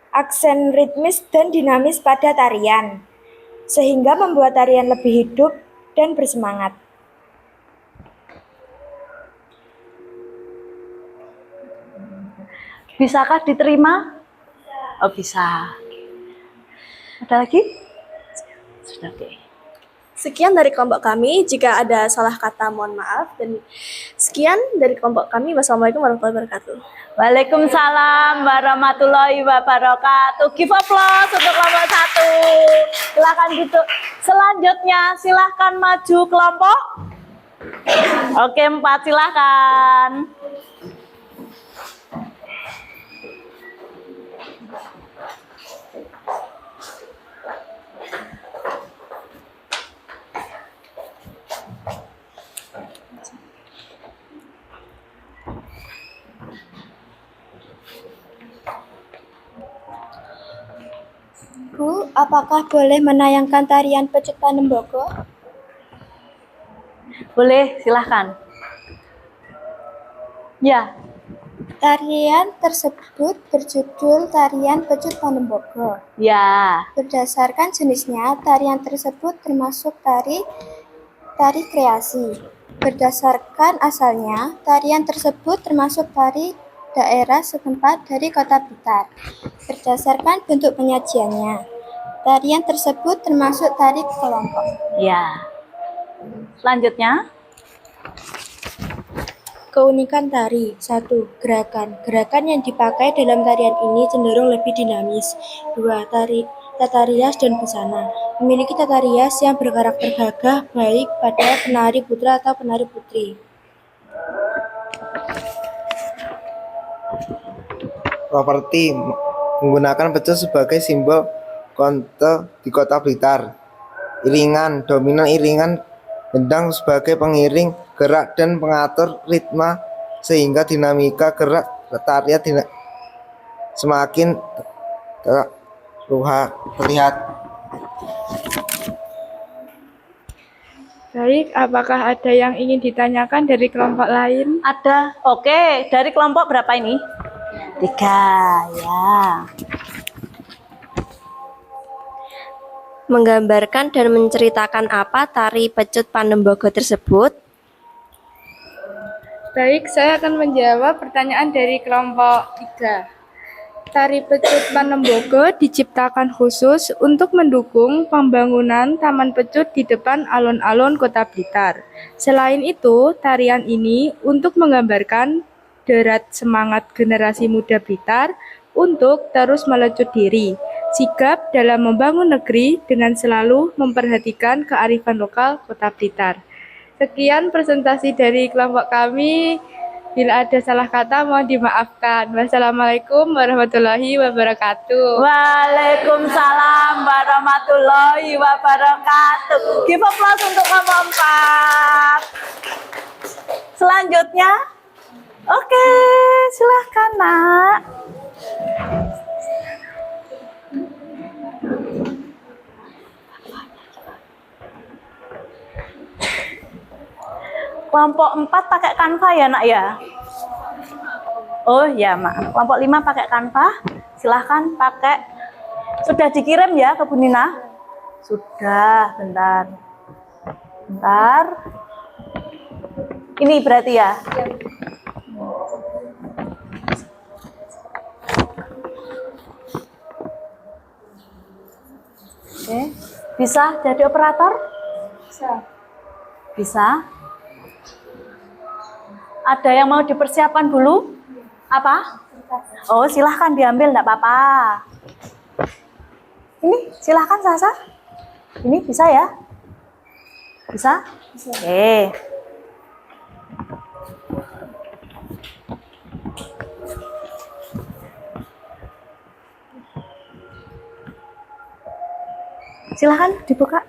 aksen ritmis dan dinamis pada tarian, sehingga membuat tarian lebih hidup dan bersemangat. Bisakah diterima? Oh, bisa. Ada lagi? Sudah, oke. Sekian dari kelompok kami. Jika ada salah kata, mohon maaf. Dan sekian dari kelompok kami. Wassalamualaikum warahmatullahi wabarakatuh. Waalaikumsalam warahmatullahi wabarakatuh. Give applause untuk kelompok 1. Silakan gitu. Selanjutnya silahkan maju kelompok. Oke, 4 silahkan. Bu, apakah boleh menayangkan tarian Pecut Panembaga? Boleh, silahkan. Ya, Tarian tersebut berjudul Tarian Pecut Panembaga. ya. Berdasarkan jenisnya, tarian tersebut termasuk tari kreasi. Berdasarkan asalnya, tarian tersebut termasuk tari daerah setempat dari Kota Blitar. Berdasarkan bentuk penyajiannya, tarian tersebut termasuk tari kelompok. Ya. Selanjutnya, Keunikan tari. 1. Gerakan. Gerakan yang dipakai dalam tarian ini cenderung lebih dinamis. 2. Tata rias dan busana. Memiliki tata rias yang berkarakter gagah baik pada penari putra atau penari putri. Properti menggunakan pecut sebagai simbol konte di Kota Blitar. Iringan dominan iringan gendang sebagai pengiring gerak dan pengatur ritme sehingga dinamika gerak tarian semakin terlihat. Baik, apakah ada yang ingin ditanyakan dari kelompok lain? ada. Oke, dari kelompok berapa ini? 3, ya. Menggambarkan dan menceritakan apa tari Pecut Panembaga tersebut? Baik, saya akan menjawab pertanyaan dari kelompok 3. Tari Pecut Panembaga diciptakan khusus untuk mendukung pembangunan Taman Pecut di depan alun-alun Kota Blitar. Selain itu, tarian ini untuk menggambarkan derat semangat generasi muda Blitar untuk terus melecut diri, sigap dalam membangun negeri dengan selalu memperhatikan kearifan lokal Kota Blitar. Sekian presentasi dari kelompok kami. Bila ada salah kata mohon dimaafkan. Wassalamualaikum warahmatullahi wabarakatuh. Waalaikumsalam warahmatullahi wabarakatuh. Give applause untuk kelompok 4. Selanjutnya, oke, silahkan nak. Kelompok 4 pakai Canva ya nak ya? Oh ya maaf, kelompok 5 pakai Canva. Silahkan pakai. Sudah dikirim ya ke Bu Nina? Sudah, bentar. Bentar. Ini berarti ya? Oke, bisa jadi operator? Bisa. Bisa? Ada yang mau dipersiapkan dulu? Apa? Oh, silahkan diambil, enggak apa-apa. Ini silahkan Sasa. Ini bisa ya? Bisa? Bisa. Oke. Silahkan dibuka.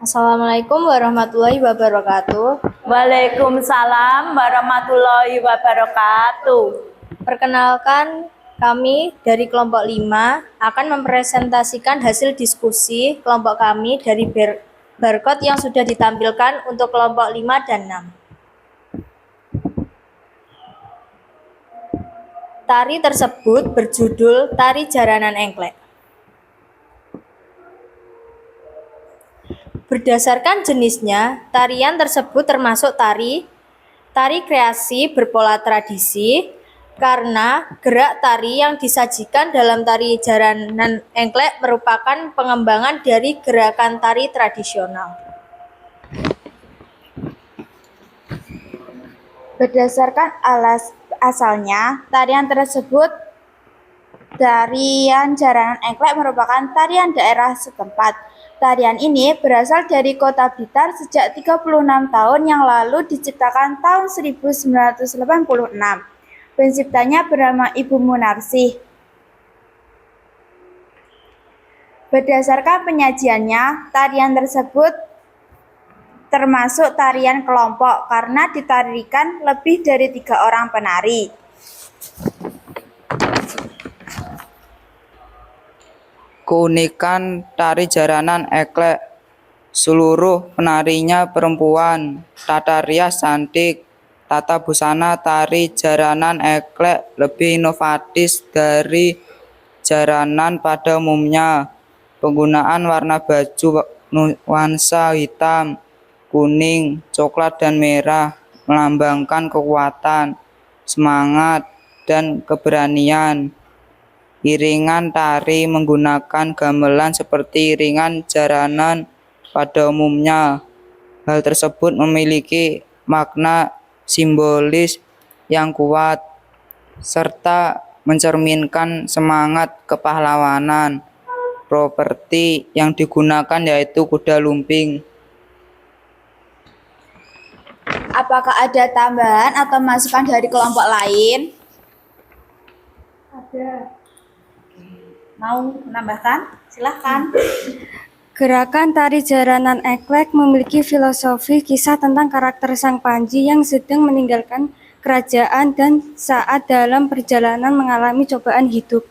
Assalamualaikum warahmatullahi wabarakatuh. Waalaikumsalam warahmatullahi wabarakatuh. Perkenalkan, kami dari kelompok 5 akan mempresentasikan hasil diskusi kelompok kami dari barcode yang sudah ditampilkan untuk kelompok 5 dan 6. Tari tersebut berjudul Tari Jaranan Engklek. Berdasarkan jenisnya, tarian tersebut termasuk tari kreasi berpola tradisi karena gerak tari yang disajikan dalam tari jaranan engklek merupakan pengembangan dari gerakan tari tradisional. Berdasarkan asalnya, tarian tersebut tarian jaranan engklek merupakan tarian daerah setempat. Tarian ini berasal dari Kota Blitar sejak 36 tahun yang lalu diciptakan tahun 1986. Penciptanya bernama Ibu Munarsih. Berdasarkan penyajiannya, tarian tersebut termasuk tarian kelompok karena ditarikan lebih dari 3 orang penari. Keunikan tari jaranan engklek, seluruh penarinya perempuan, tata rias cantik, tata busana tari jaranan engklek lebih inovatif dari jaranan pada umumnya. Penggunaan warna baju nuansa hitam, kuning, coklat, dan merah melambangkan kekuatan, semangat, dan keberanian. Iringan tari menggunakan gamelan seperti iringan jaranan pada umumnya. Hal tersebut memiliki makna simbolis yang kuat, serta mencerminkan semangat kepahlawanan. Properti yang digunakan yaitu kuda lumping. Apakah ada tambahan atau masukan dari kelompok lain? Ada. Mau menambahkan? Silahkan. Gerakan tari jaranan engklek memiliki filosofi kisah tentang karakter Sang Panji yang sedang meninggalkan kerajaan dan saat dalam perjalanan mengalami cobaan hidup.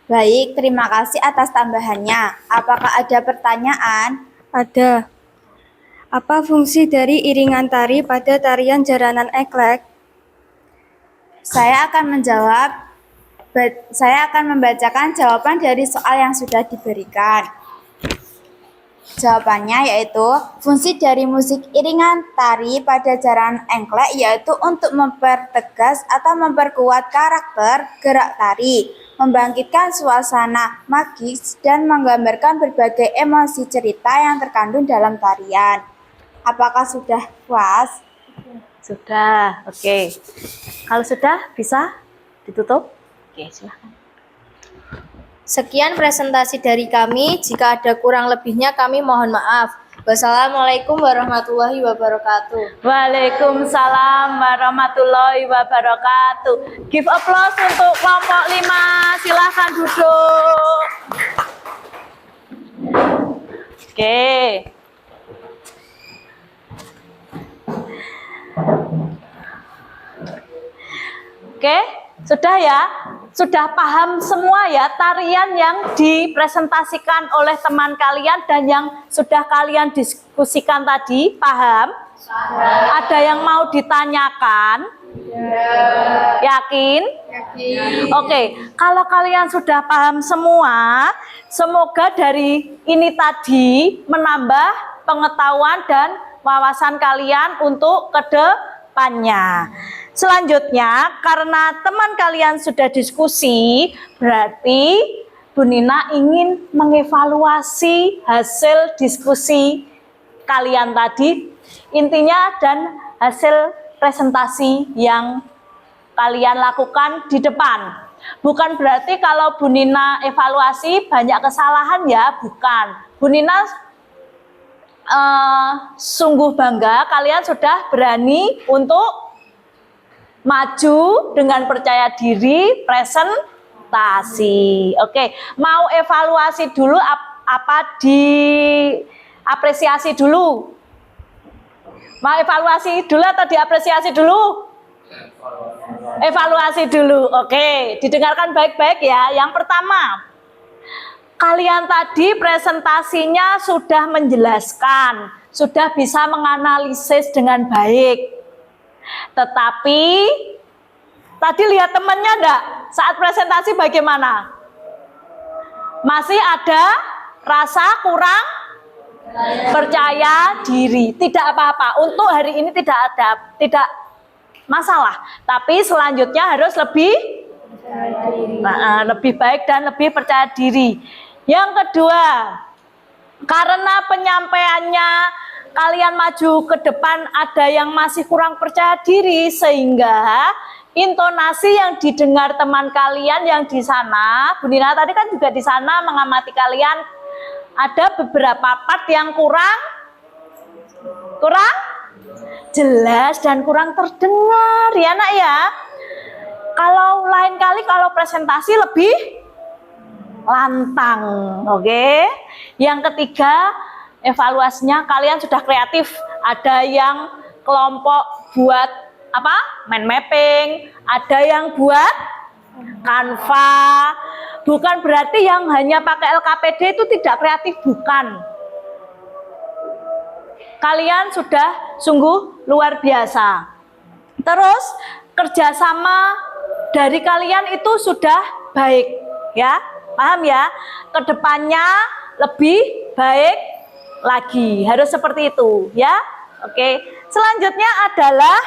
Baik, terima kasih atas tambahannya. Apakah ada pertanyaan? Ada. Apa fungsi dari iringan tari pada tarian jaranan engklek? Saya akan membacakan jawaban dari soal yang sudah diberikan. Jawabannya yaitu, fungsi dari musik iringan tari pada jaranan engklek yaitu untuk mempertegas atau memperkuat karakter gerak tari, membangkitkan suasana magis, dan menggambarkan berbagai emosi cerita yang terkandung dalam tarian. Apakah sudah puas? Sudah, oke. Kalau sudah, bisa ditutup? Oke, silahkan. Sekian presentasi dari kami. Jika ada kurang lebihnya kami mohon maaf. Wassalamualaikum warahmatullahi wabarakatuh. Waalaikumsalam warahmatullahi wabarakatuh. Give applause untuk kelompok 5. Silahkan duduk. Oke. Oke, sudah ya? Sudah paham semua ya tarian yang dipresentasikan oleh teman kalian dan yang sudah kalian diskusikan tadi? Paham? Ada yang mau ditanyakan? Yakin? Oke, kalau kalian sudah paham semua, semoga dari ini tadi menambah pengetahuan dan wawasan kalian untuk kedepannya. Selanjutnya, karena teman kalian sudah diskusi, berarti Bu Nina ingin mengevaluasi hasil diskusi kalian tadi, intinya dan hasil presentasi yang kalian lakukan di depan. Bukan berarti kalau Bu Nina evaluasi banyak kesalahan ya, bukan. Bu Nina sungguh bangga kalian sudah berani untuk maju dengan percaya diri presentasi. Oke, mau evaluasi dulu apa diapresiasi dulu? Mau evaluasi dulu atau diapresiasi dulu? Evaluasi dulu. Oke, didengarkan baik-baik ya. Yang pertama, kalian tadi presentasinya sudah menjelaskan, sudah bisa menganalisis dengan baik. Tetapi tadi lihat temannya enggak? Saat presentasi bagaimana? Masih ada rasa kurang percaya diri. Tidak apa-apa. Untuk hari ini tidak masalah. Tapi selanjutnya harus lebih baik dan lebih percaya diri. Yang kedua, karena penyampaiannya kalian maju ke depan ada yang masih kurang percaya diri, sehingga intonasi yang didengar teman kalian yang di sana, Bu Nina tadi kan juga di sana mengamati kalian, ada beberapa part yang kurang jelas dan kurang terdengar ya nak ya. Kalau lain kali kalau presentasi lebih lantang, oke? Yang ketiga, evaluasinya kalian sudah kreatif. Ada yang kelompok buat apa? Mind mapping, ada yang buat Canva. Bukan berarti yang hanya pakai LKPD itu tidak kreatif, bukan. Kalian sudah sungguh luar biasa. Terus kerjasama dari kalian itu sudah baik, ya, paham ya? Kedepannya lebih baik lagi, harus seperti itu, ya. Oke. Selanjutnya adalah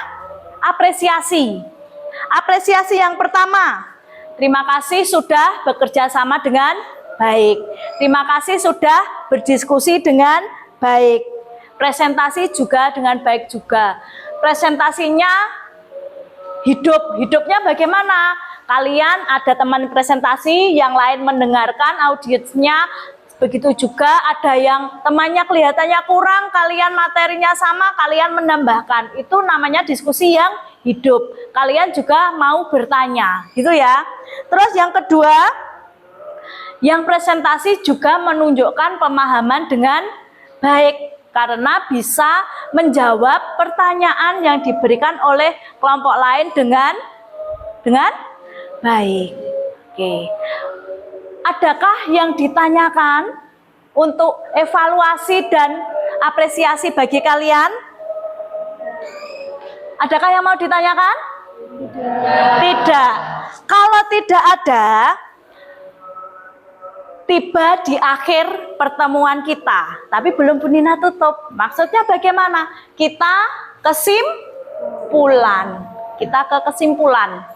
apresiasi. Apresiasi yang pertama, terima kasih sudah bekerja sama dengan baik. Terima kasih sudah berdiskusi dengan baik. Presentasi juga dengan baik juga. Presentasinya hidupnya bagaimana? Kalian ada teman presentasi, yang lain mendengarkan audiensnya. Begitu juga ada yang temannya kelihatannya kurang, kalian materinya sama, kalian menambahkan. Itu namanya diskusi yang hidup. Kalian juga mau bertanya, gitu ya. Terus yang kedua, yang presentasi juga menunjukkan pemahaman dengan baik, karena bisa menjawab pertanyaan yang diberikan oleh kelompok lain dengan baik. Oke. Adakah yang ditanyakan untuk evaluasi dan apresiasi bagi kalian? Adakah yang mau ditanyakan? Tidak. Kalau tidak ada, tiba di akhir pertemuan kita, tapi belum Bu Nina tutup. Maksudnya bagaimana? Kita ke kesimpulan.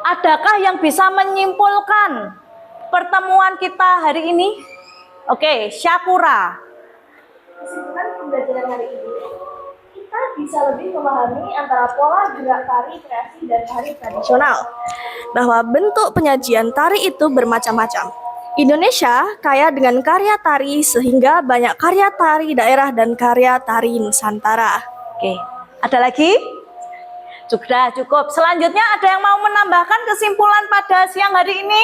Adakah yang bisa menyimpulkan pertemuan kita hari ini? Oke, Syakura. Kesimpulan pembelajaran hari ini, kita bisa lebih memahami antara pola gerak tari kreasi dan tari tradisional. Bahwa bentuk penyajian tari itu bermacam-macam. Indonesia kaya dengan karya tari sehingga banyak karya tari daerah dan karya tari Nusantara. Oke, ada lagi? Sudah cukup. Selanjutnya ada yang mau menambahkan kesimpulan pada siang hari ini?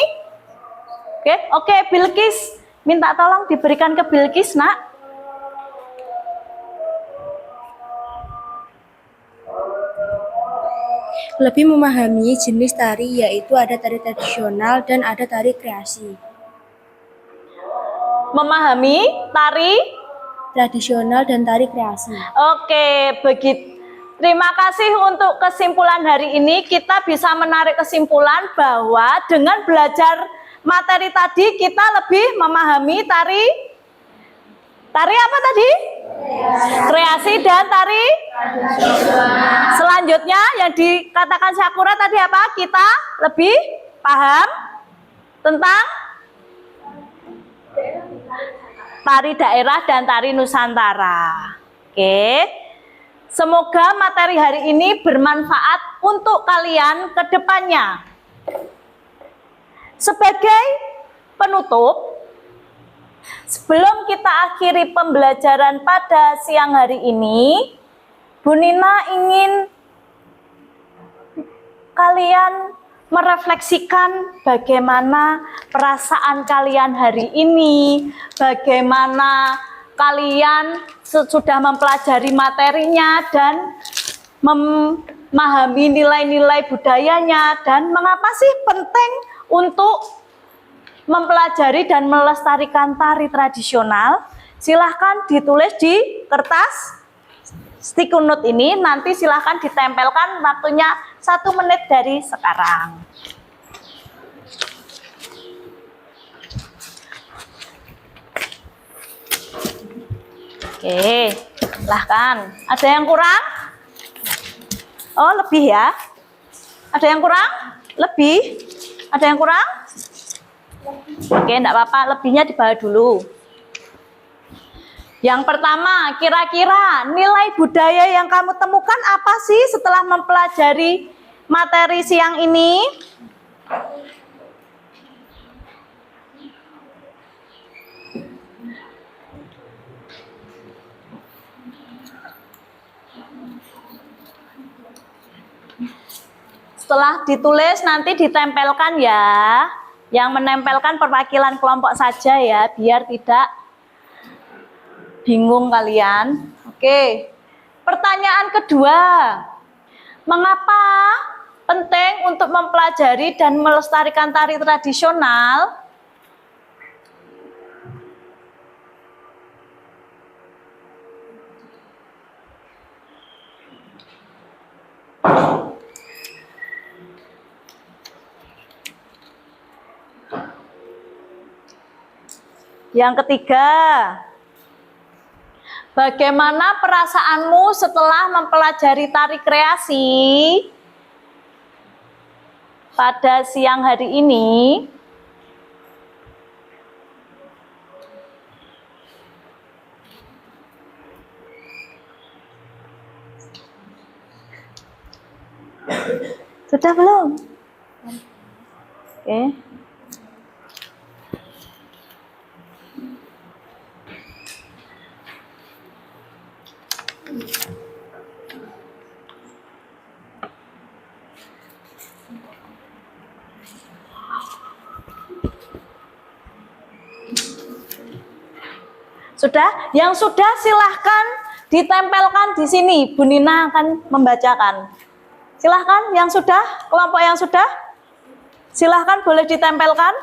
Oke, Bilkis. Minta tolong diberikan ke Bilkis, nak. Lebih memahami jenis tari, yaitu ada tari tradisional dan ada tari kreasi. Memahami tari tradisional dan tari kreasi. Oke, begitu. Terima kasih untuk kesimpulan hari ini. Kita bisa menarik kesimpulan bahwa dengan belajar materi tadi kita lebih memahami tari apa tadi? Kreasi dan tari. Selanjutnya yang dikatakan Syakura tadi apa? Kita lebih paham tentang tari daerah dan tari Nusantara. Oke. Semoga materi hari ini bermanfaat untuk kalian ke depannya. Sebagai penutup, sebelum kita akhiri pembelajaran pada siang hari ini, Bu Nina ingin kalian merefleksikan bagaimana perasaan kalian hari ini, bagaimana kalian sudah mempelajari materinya dan memahami nilai-nilai budayanya, dan mengapa sih penting untuk mempelajari dan melestarikan tari tradisional. Silahkan ditulis di kertas sticky note ini, nanti silahkan ditempelkan, waktunya 1 menit dari sekarang. Oke, silahkan. Ada yang kurang? Oh, lebih ya? Ada yang kurang? Lebih? Ada yang kurang? Oke, enggak apa-apa, lebihnya dibawa dulu. Yang pertama, kira-kira nilai budaya yang kamu temukan apa sih setelah mempelajari materi siang ini? Setelah ditulis nanti ditempelkan ya. Yang menempelkan perwakilan kelompok saja ya, biar tidak bingung kalian. Oke. Pertanyaan kedua. Mengapa penting untuk mempelajari dan melestarikan tari tradisional? Yang ketiga, bagaimana perasaanmu setelah mempelajari tari kreasi pada siang hari ini? Sudah belum? Oke. Sudah? Yang sudah silahkan ditempelkan di sini. Bu Nina akan membacakan. Silahkan yang sudah, kelompok yang sudah, silahkan boleh ditempelkan.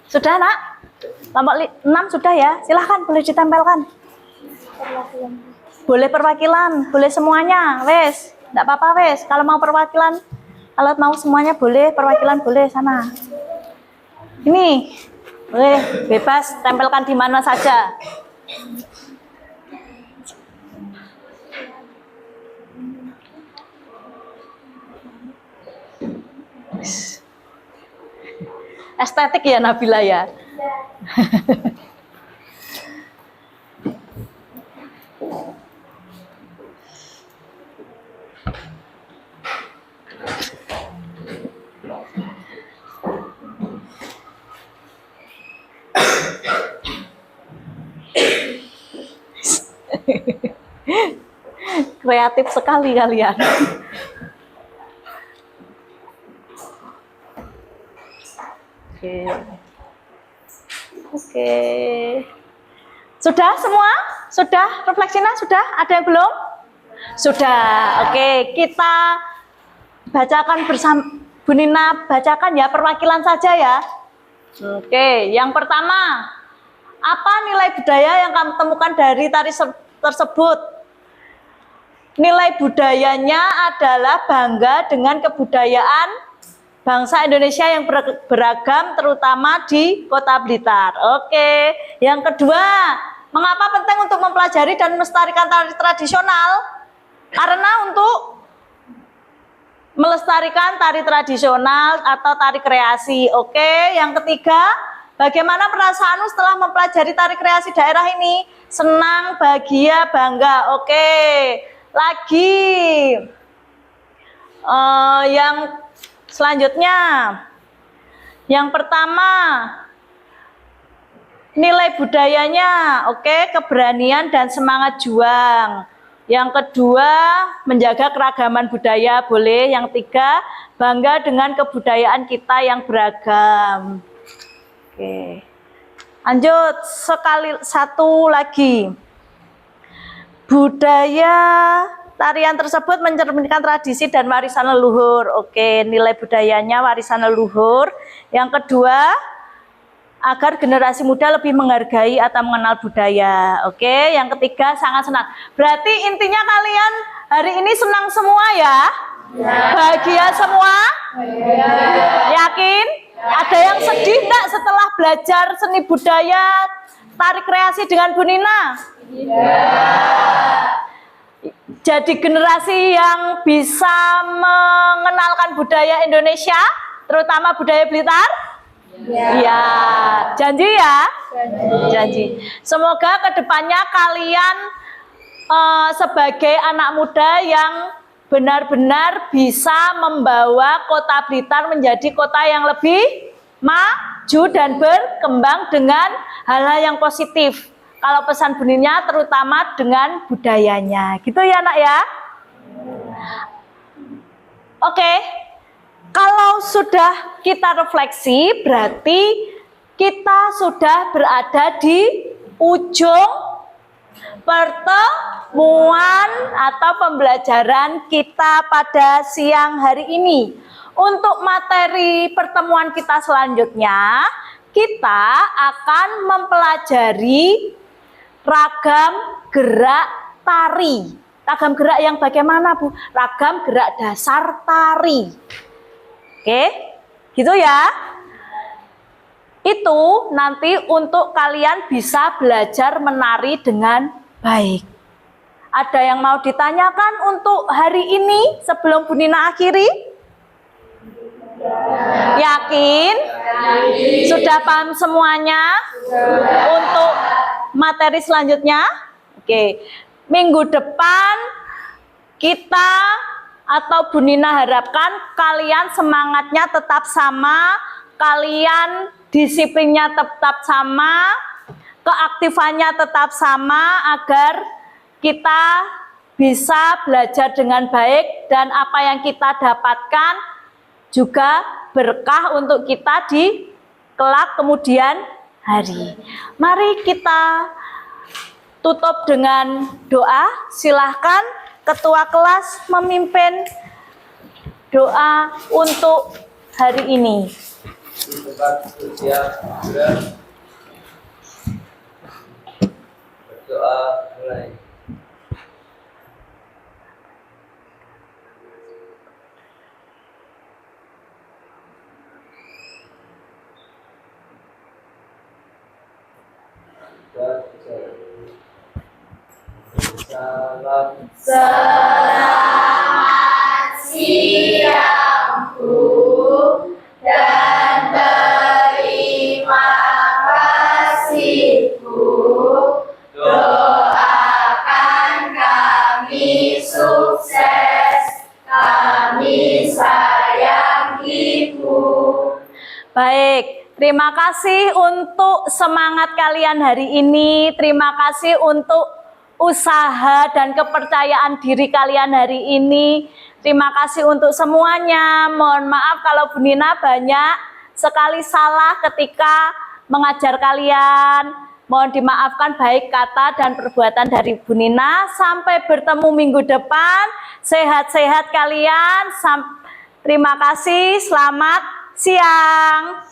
Sudah nak? Kelompok 6 sudah ya? Silahkan boleh ditempelkan. Boleh perwakilan, boleh semuanya, wes. Enggak apa-apa wes. Kalau mau perwakilan, kalau mau semuanya boleh, perwakilan boleh sana. Ini boleh bebas tempelkan di mana saja. Estetik ya Nabila ya. Kreatif sekali kalian. Oke. Sudah semua? Sudah refleksinya? Sudah? Ada yang belum? Sudah. Oke, kita bacakan bersama. Bu Nina bacakan ya, perwakilan saja ya. Oke, yang pertama, apa nilai budaya yang kamu temukan dari tari tersebut? Nilai budayanya adalah bangga dengan kebudayaan bangsa Indonesia yang beragam, terutama di Kota Blitar. Oke, yang kedua, mengapa penting untuk mempelajari dan melestarikan tari tradisional? Karena untuk melestarikan tari tradisional atau tari kreasi. Oke, yang ketiga, bagaimana perasaanmu setelah mempelajari tari kreasi daerah ini? Senang, bahagia, bangga. Oke, lagi yang selanjutnya, yang pertama, nilai budayanya, oke, keberanian dan semangat juang. Yang kedua, menjaga keragaman budaya, boleh. Yang tiga, bangga dengan kebudayaan kita yang beragam. Oke, lanjut, satu lagi. Budaya tarian tersebut mencerminkan tradisi dan warisan leluhur. Oke, nilai budayanya warisan leluhur. Yang kedua, agar generasi muda lebih menghargai atau mengenal budaya. Oke, yang ketiga, sangat senang. Berarti intinya kalian hari ini senang semua ya? Bahagia semua? Yakin? Ada yang sedih enggak setelah belajar seni budaya tari kreasi dengan Bu Nina? Jadi generasi yang bisa mengenalkan budaya Indonesia, terutama budaya Blitar? Ya, janji ya? Janji. Semoga kedepannya kalian sebagai anak muda yang benar-benar bisa membawa kota Blitar menjadi kota yang lebih maju dan berkembang dengan hal-hal yang positif. Kalau pesan Bu Nina terutama dengan budayanya. Gitu ya nak ya? Oke. Kalau sudah kita refleksi, berarti kita sudah berada di ujung pertemuan atau pembelajaran kita pada siang hari ini. Untuk materi pertemuan kita selanjutnya, kita akan mempelajari ragam gerak tari. Ragam gerak yang bagaimana, Bu? Ragam gerak dasar tari. Oke, gitu ya. Itu nanti untuk kalian bisa belajar menari dengan baik. Ada yang mau ditanyakan untuk hari ini sebelum Bu Nina akhiri? Yakin? Sudah paham semuanya? Untuk materi selanjutnya? Oke. Minggu depan kita atau Bu Nina harapkan kalian semangatnya tetap sama, kalian disiplinnya tetap sama, keaktifannya tetap sama agar kita bisa belajar dengan baik dan apa yang kita dapatkan juga berkah untuk kita di kelak kemudian hari. Mari kita tutup dengan doa. Silahkan ketua kelas memimpin doa untuk hari ini. Di tempat siap gerak. Berdoa mulai. Salam. Selamat siang, Bu, dan terima kasih, Bu. Doakan kami sukses, kami sayang Ibu. Baik, terima kasih untuk semangat kalian hari ini. Terima kasih untuk usaha dan kepercayaan diri kalian hari ini. Terima kasih untuk semuanya. Mohon maaf kalau Bu Nina banyak sekali salah ketika mengajar kalian. Mohon dimaafkan baik kata dan perbuatan dari Bu Nina. Sampai bertemu minggu depan. Sehat-sehat kalian. Terima kasih. Selamat siang.